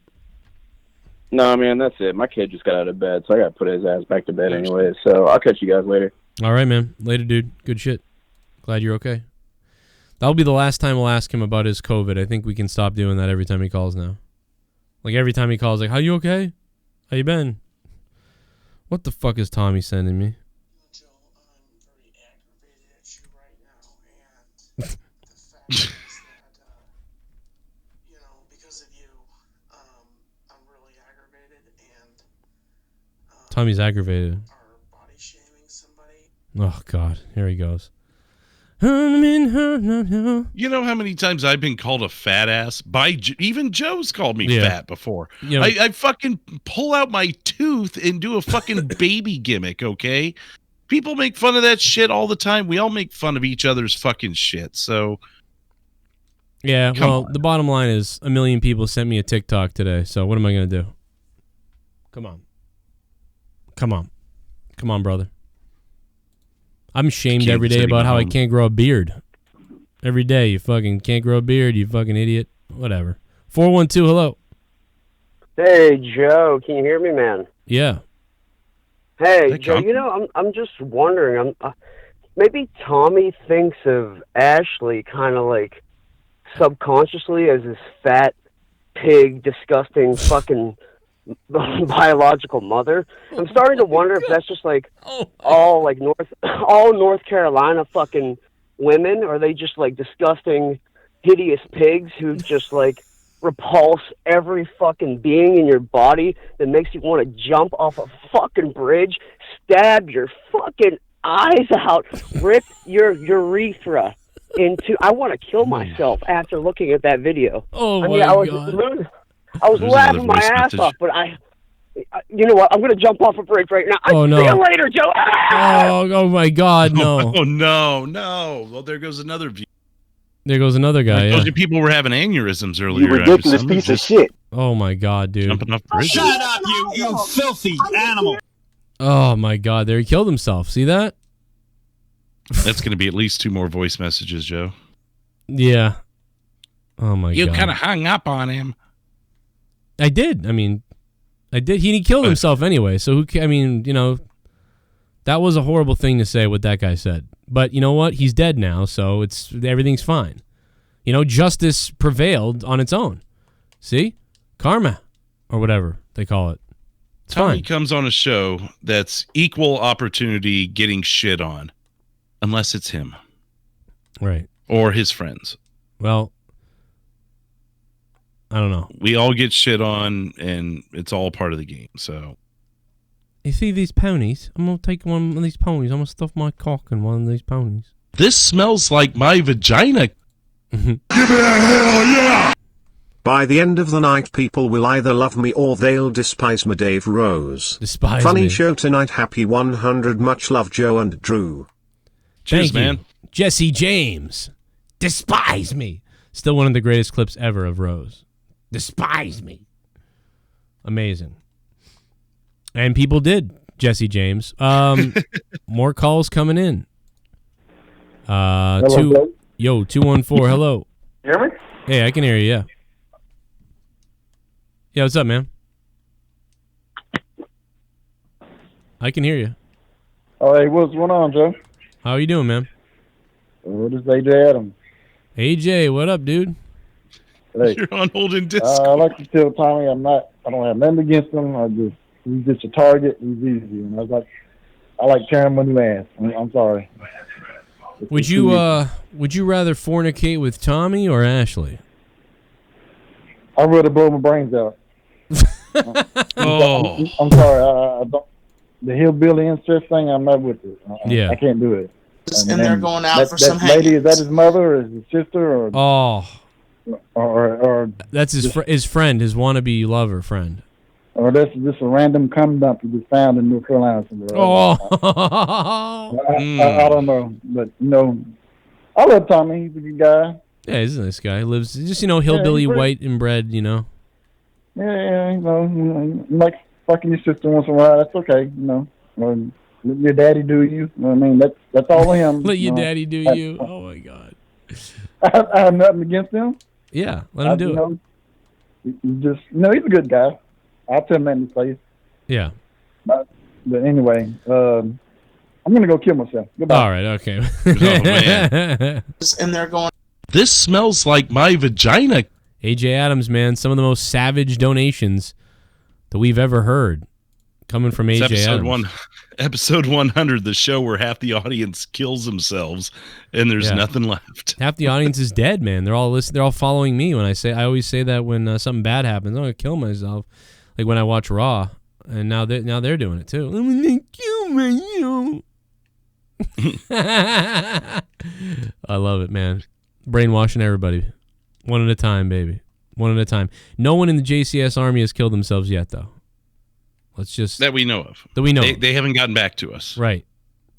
No, man, that's it. My kid just got out of bed, so I got to put his ass back to bed anyway. So I'll catch you guys later. All right, man. Later, dude. Good shit. Glad you're okay. That'll be the last time we'll ask him about his COVID. I think we can stop doing that every time he calls now. Like every time he calls, like, how you okay? How you been? What the fuck is Tommy sending me? Joe, I'm very aggravated at you right now, and the fact is that, you know, because of you, I'm really aggravated, and Tommy's aggravated. Are body shaming somebody. Oh God, here he goes. You know how many times I've been called a fat ass by even Joe's called me fat before. You know, I fucking pull out my tooth and do a fucking baby gimmick. Okay, people make fun of that shit all the time. We all make fun of each other's fucking shit. So yeah, well, the bottom line is 1 million people sent me a TikTok today. So what am I gonna do? Come on, brother. I'm shamed every day about how I can't grow a beard. Every day, you fucking can't grow a beard, you fucking idiot. Whatever. 412, hello. Hey, Joe, can you hear me, man? Yeah. Hey, Joe, you know, I'm just wondering, maybe Tommy thinks of Ashley kind of like subconsciously as this fat pig, disgusting fucking biological mother. I'm starting to wonder if that's just like all North Carolina fucking women, or are they just like disgusting, hideous pigs who just like repulse every fucking being in your body that makes you want to jump off a fucking bridge, stab your fucking eyes out, rip your urethra into. I want to kill myself after looking at that video. Oh, I mean, my I was God. laughing my ass off, but you know what? I'm going to jump off a bridge right now. Oh, no. See you later, Joe. Oh my God, no. Oh, no. Well, there goes another view. There goes another guy, I yeah. told you people were having aneurysms earlier. You ridiculous piece of shit. Oh, my God, dude. Jumping off bridges. Shut up, you filthy animal. Oh, my God. There he killed himself. See that? That's going to be at least 2 more voice messages, Joe. Yeah. Oh, my God. You kind of hung up on him. I did. I mean, I did. He killed himself anyway. So, I mean, you know, that was a horrible thing to say what that guy said. But you know what? He's dead now, so everything's fine. You know, justice prevailed on its own. See? Karma, or whatever they call it. It's Tommy fine. comes on a show that's equal opportunity getting shit on, unless it's him. Right. Or his friends. Well, I don't know. We all get shit on, and it's all part of the game, so... You see these ponies? I'm going to take one of these ponies. I'm going to stuff my cock in one of these ponies. This smells like my vagina. Give me a hell yeah! By the end of the night, people will either love me or they'll despise me. Dave Rose. Despise Funny me. show tonight. Happy 100. Much love, Joe and Drew. Cheers, Thank you. man. Jesse James. Despise me. Still one of the greatest clips ever of Rose. Despise me. Amazing. And people did, Jesse James. More calls coming in. Hello. 214. Hello. You hear me? Hey, I can hear you. Yeah. Yeah, what's up, man? I can hear you. Oh, hey, what's going on, Joe? How are you doing, man? What is AJ Adams? AJ, what up, dude? Hey. You're on holding disc. I like to tell Tommy I don't have nothing against him. He's just a target. He's easy. And I like tearing him a new ass. I'm sorry. Would you rather fornicate with Tommy or Ashley? I'd rather blow my brains out. Oh. I'm sorry. I don't. The hillbilly incest thing, I'm not with it. Yeah. I can't do it. And they're going out for some that lady, hangings. is that his mother or his sister or that's his friend, his wannabe lover friend. Or that's just a random cum dump you just found in North Carolina somewhere. I don't know, but I love Tommy. He's a good guy. Yeah, he's a nice guy. Lives just hillbilly, white and bred. Yeah, like fucking your sister once in a while. That's okay, Or let your daddy do you. I mean, that's all him. Let your daddy do you. Oh my God. I have nothing against him. Yeah, let him do it. He's a good guy. I'll tell him that in his face. Yeah. But anyway, I'm gonna go kill myself. Goodbye. All right. Okay. Oh, man. And they're going. This smells like my vagina. AJ Adams, man, some of the most savage donations that we've ever heard coming from AJ Adams. Episode 100, the show where half the audience kills themselves and there's nothing left. Half the audience is dead, man. They're all listening. They're all following me when I always say that when something bad happens, I'm gonna kill myself. Like when I watch Raw, and now they're doing it too. I'm gonna kill myself. I love it, man. Brainwashing everybody, one at a time, baby. One at a time. No one in the JCS army has killed themselves yet, though. Let's just that we know of. They haven't gotten back to us, right?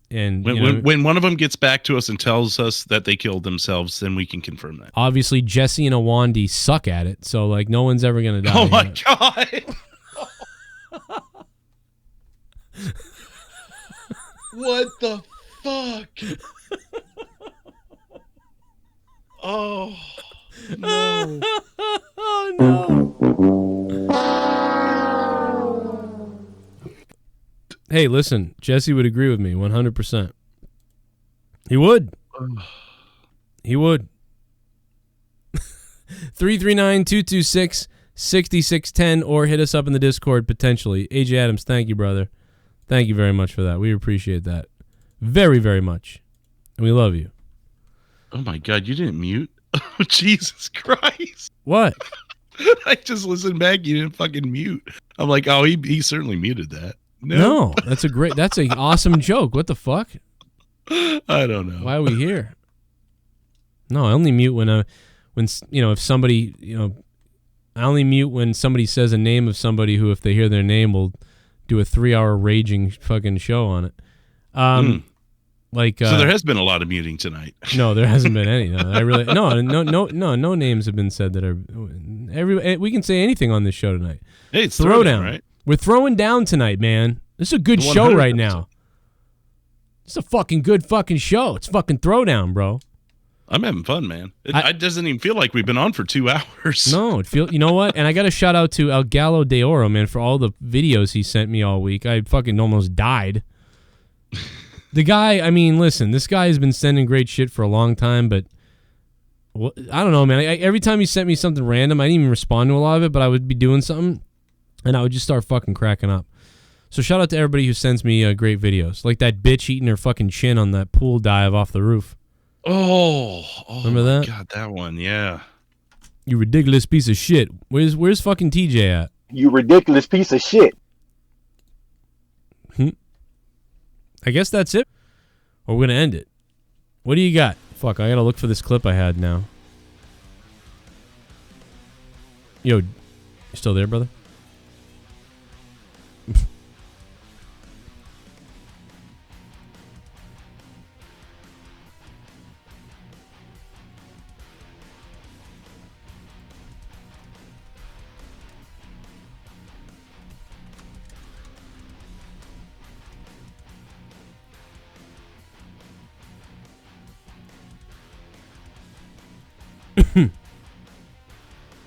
And when one of them gets back to us and tells us that they killed themselves, then we can confirm that. Obviously, Jesse and Awandi suck at it, so like no one's ever gonna die. Oh my God! What the fuck? Oh no! Oh no! Hey, listen, Jesse would agree with me 100%. He would. He would. 339-226-6610 or hit us up in the Discord potentially. AJ Adams, thank you, brother. Thank you very much for that. We appreciate that. Very, very much. And we love you. Oh my God, you didn't mute? Oh, Jesus Christ. What? I just listened back. You didn't fucking mute. I'm like, oh, he certainly muted that. No, that's an awesome joke. What the fuck? I don't know. Why are we here? No, I only mute when if somebody, I only mute when somebody says a name of somebody who, if they hear their name, will do a 3-hour raging fucking show on it. Like, so there has been a lot of muting tonight. No, there hasn't been any. No names have been said that are. We can say anything on this show tonight. Hey, it's Throwdown, right? We're throwing down tonight, man. This is a good show right now. It's a fucking good fucking show. It's fucking Throwdown, bro. I'm having fun, man. It doesn't even feel like we've been on for 2 hours. No, you know what? And I got to shout out to El Gallo de Oro, man, for all the videos he sent me all week. I fucking almost died. The guy, I mean, listen, this guy has been sending great shit for a long time, but I don't know, man. Every time he sent me something random, I didn't even respond to a lot of it, but I would be doing something, and I would just start fucking cracking up. So shout out to everybody who sends me great videos, like that bitch eating her fucking chin on that pool dive off the roof. Oh, remember that? God, that one, yeah. You ridiculous piece of shit. Where's fucking TJ at? You ridiculous piece of shit. I guess that's it. Or we're gonna end it. What do you got? Fuck, I gotta look for this clip I had now. Yo, you still there, brother?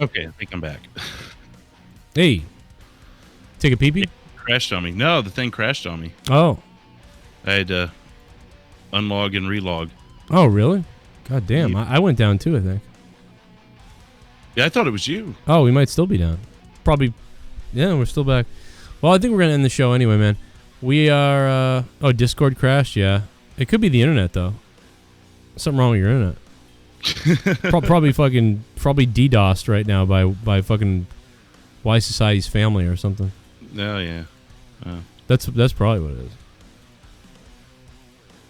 Okay, I think I'm back. Hey, take a pee-pee? Crashed on me. No, the thing crashed on me. Oh. I had to unlog and relog. Oh, really? God damn. I went down too, I think. Yeah, I thought it was you. Oh, we might still be down. Probably. Yeah, we're still back. Well, I think we're going to end the show anyway, man. We are... Discord crashed, yeah. It could be the internet, though. Something wrong with your internet. probably DDoSed right now by fucking Y Society's family or something. Oh yeah, that's probably what it is.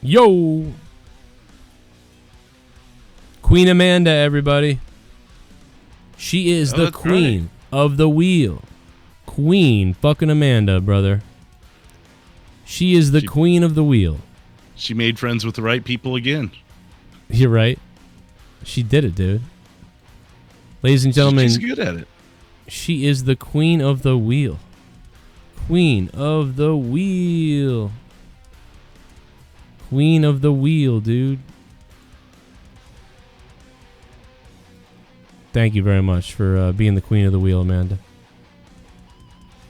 Yo, Queen Amanda, everybody. She is the queen of the wheel. Queen fucking Amanda, brother. She is the queen of the wheel. She made friends with the right people again. You're right. She did it, dude. Ladies and gentlemen, she's good at it. She is the queen of the wheel. Queen of the wheel. Queen of the wheel, dude. Thank you very much for being the queen of the wheel, Amanda.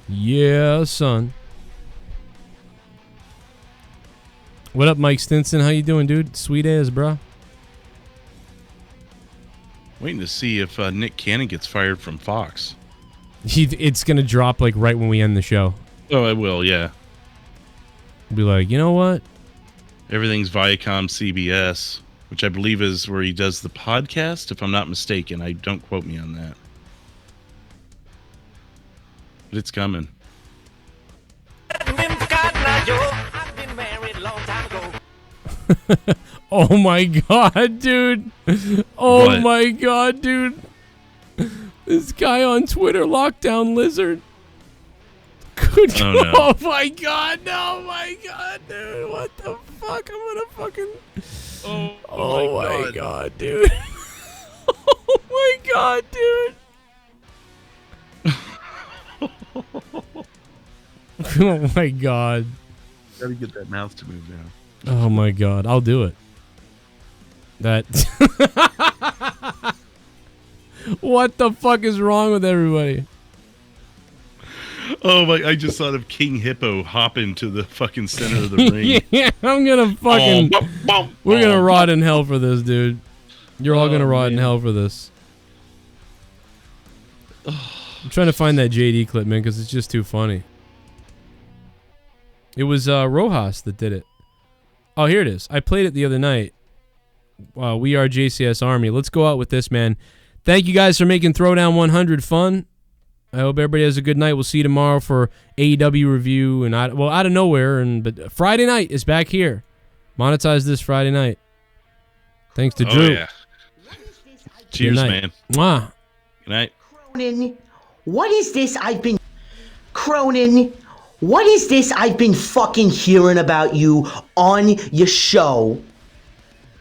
Yeah, son. What up, Mike Stinson? How you doing, dude? Sweet ass, bro. Waiting to see if Nick Cannon gets fired from Fox. It's going to drop like right when we end the show. Oh, it will, yeah. Be like, you know what? Everything's Viacom CBS, which I believe is where he does the podcast, if I'm not mistaken. Don't quote me on that. But it's coming. Oh my god, dude. Oh What? my god, dude. This guy on Twitter, Lockdown Lizard. Good Oh, no. Oh my god, no, my god, dude. What the fuck? I'm gonna fucking. Oh my god, dude. Oh my god, dude. Oh my god. Gotta get that mouth to move now. Oh my god, I'll do it. That. What the fuck is wrong with everybody? Oh my! I just thought of King Hippo hopping to the fucking center of the ring. Yeah, I'm gonna fucking. We're gonna rot in hell for this, dude. You're all gonna rot in hell for this. I'm trying to find that JD clip, man, because it's just too funny. It was Rojas that did it. Oh, here it is. I played it the other night. We are JCS Army. Let's go out with this, man. Thank you guys for making Throwdown 100 fun. I hope everybody has a good night. We'll see you tomorrow for AEW review and out of nowhere. But Friday night is back here. Monetize this Friday night. Thanks to Drew. Yeah. Cheers, man. Mwah. Good night. Cronin, what is this I've been... Cronin, what is this I've been fucking hearing about you on your show?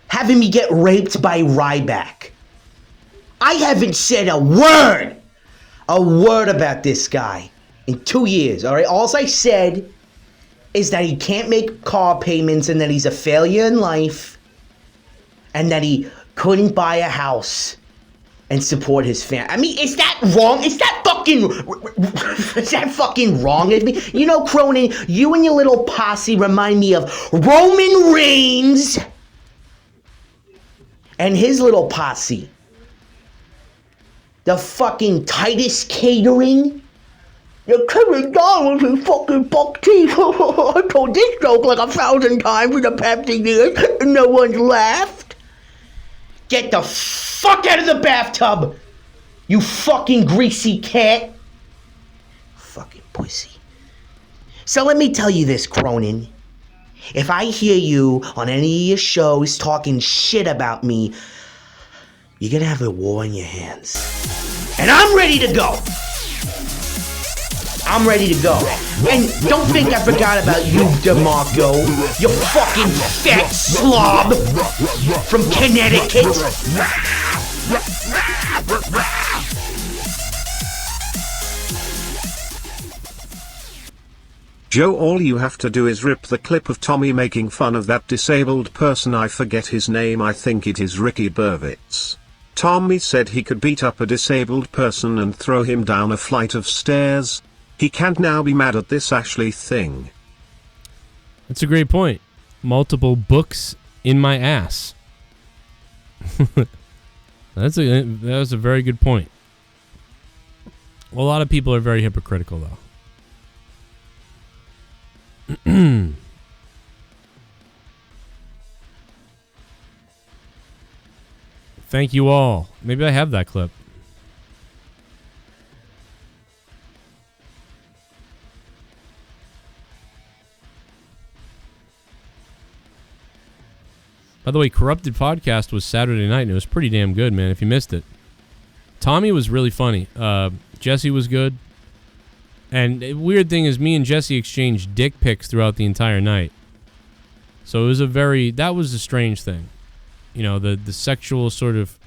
Having me get raped by Ryback. I haven't said a word about this guy in 2 years, all right? All I said is that he can't make car payments and that he's a failure in life and that he couldn't buy a house and support his family. I mean, is that wrong? Is that fucking wrong? You know, Cronin, you and your little posse remind me of Roman Reigns and his little posse. The fucking Titus Catering. You're $10 in fucking buck teeth. I told this joke like 1,000 times in the past years and no one's laughed. Get the fuck out of the bathtub, you fucking greasy cat. Fucking pussy. So let me tell you this, Cronin. If I hear you on any of your shows talking shit about me, you're gonna have a war on your hands. And I'm ready to go. I'm ready to go. And don't think I forgot about you, DeMarco. You fucking fat slob from Connecticut. Joe, all you have to do is rip the clip of Tommy making fun of that disabled person. I forget his name. I think it is Ricky Burvitz. Tommy said he could beat up a disabled person and throw him down a flight of stairs. He can't now be mad at this Ashley thing. That's a great point. Multiple books in my ass. That was a very good point. Well, a lot of people are very hypocritical, though. Thank you all. Maybe I have that clip. By the way, Corrupted Podcast was Saturday night, and it was pretty damn good, man, if you missed it. Tommy was really funny. Jesse was good. And the weird thing is me and Jesse exchanged dick pics throughout the entire night. So it was that was a strange thing. You know, the sexual sort of,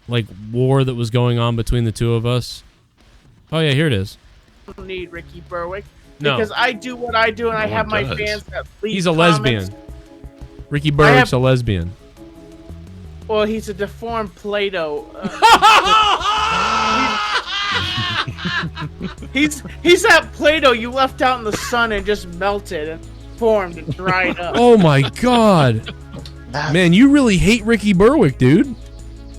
like, war that was going on between the two of us. Oh, yeah, here it is. I don't need Ricky Berwick. No. Because I do what I do, and I have my fans that leave He's a comments. lesbian. Ricky Berwick's a lesbian. Well, he's a deformed Play-Doh. He's that Play-Doh you left out in the sun and just melted and formed and dried up. Oh, my God. Man, you really hate Ricky Berwick, dude.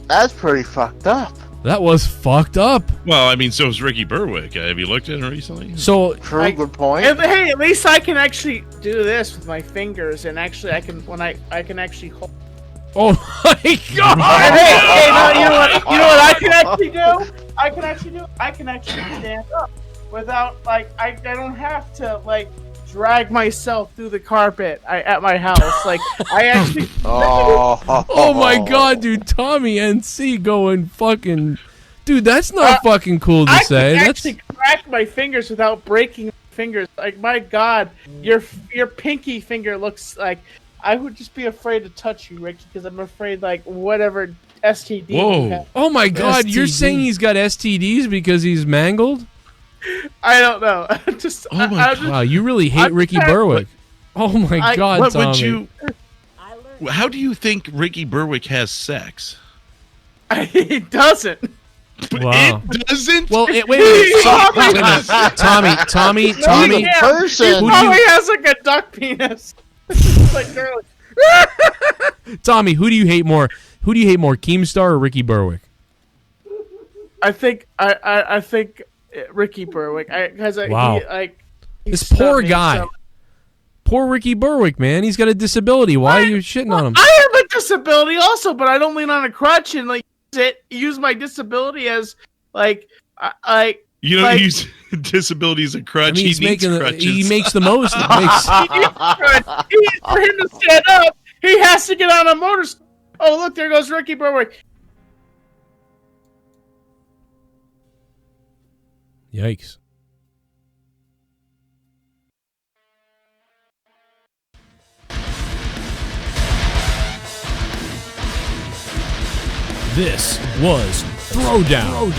That's pretty fucked up. That was fucked up. Well, I mean, so is Ricky Berwick. Have you looked at him recently? So, good point. Hey, at least I can actually do this with my fingers, and actually, I can actually hold. Oh my God! Hey, no, you know what I can actually do? I can actually stand up without I don't have to drag myself through the carpet at my house. Like, I actually... Oh my God, dude. Tommy NC going fucking... Dude, that's not fucking cool to say. I can actually crack my fingers without breaking my fingers. Like, my God, your pinky finger looks like... I would just be afraid to touch you, Ricky, because I'm afraid, whatever STD you have. Oh my God, STD. You're saying he's got STDs because he's mangled? I don't know. Wow, you really hate Ricky Berwick. Oh my God, what Tommy. would you? How do you think Ricky Berwick has sex? He doesn't. Wow. It doesn't. Well, wait a minute. Tommy. Person. He probably has like a duck penis. It's like girl. Tommy, who do you hate more? Who do you hate more, Keemstar or Ricky Berwick? I think Ricky Berwick. Wow. He This poor me, guy. so- Poor Ricky Berwick, man. He's got a disability. Why are you shitting on him? I have a disability also, but I don't lean on a crutch and use my disability as You don't use disability as a crutch. I mean, he needs crutches. he makes the most. For him to stand up, he has to get on a motorcycle. Oh, look, there goes Ricky Berwick. Yikes. This was Throwdown.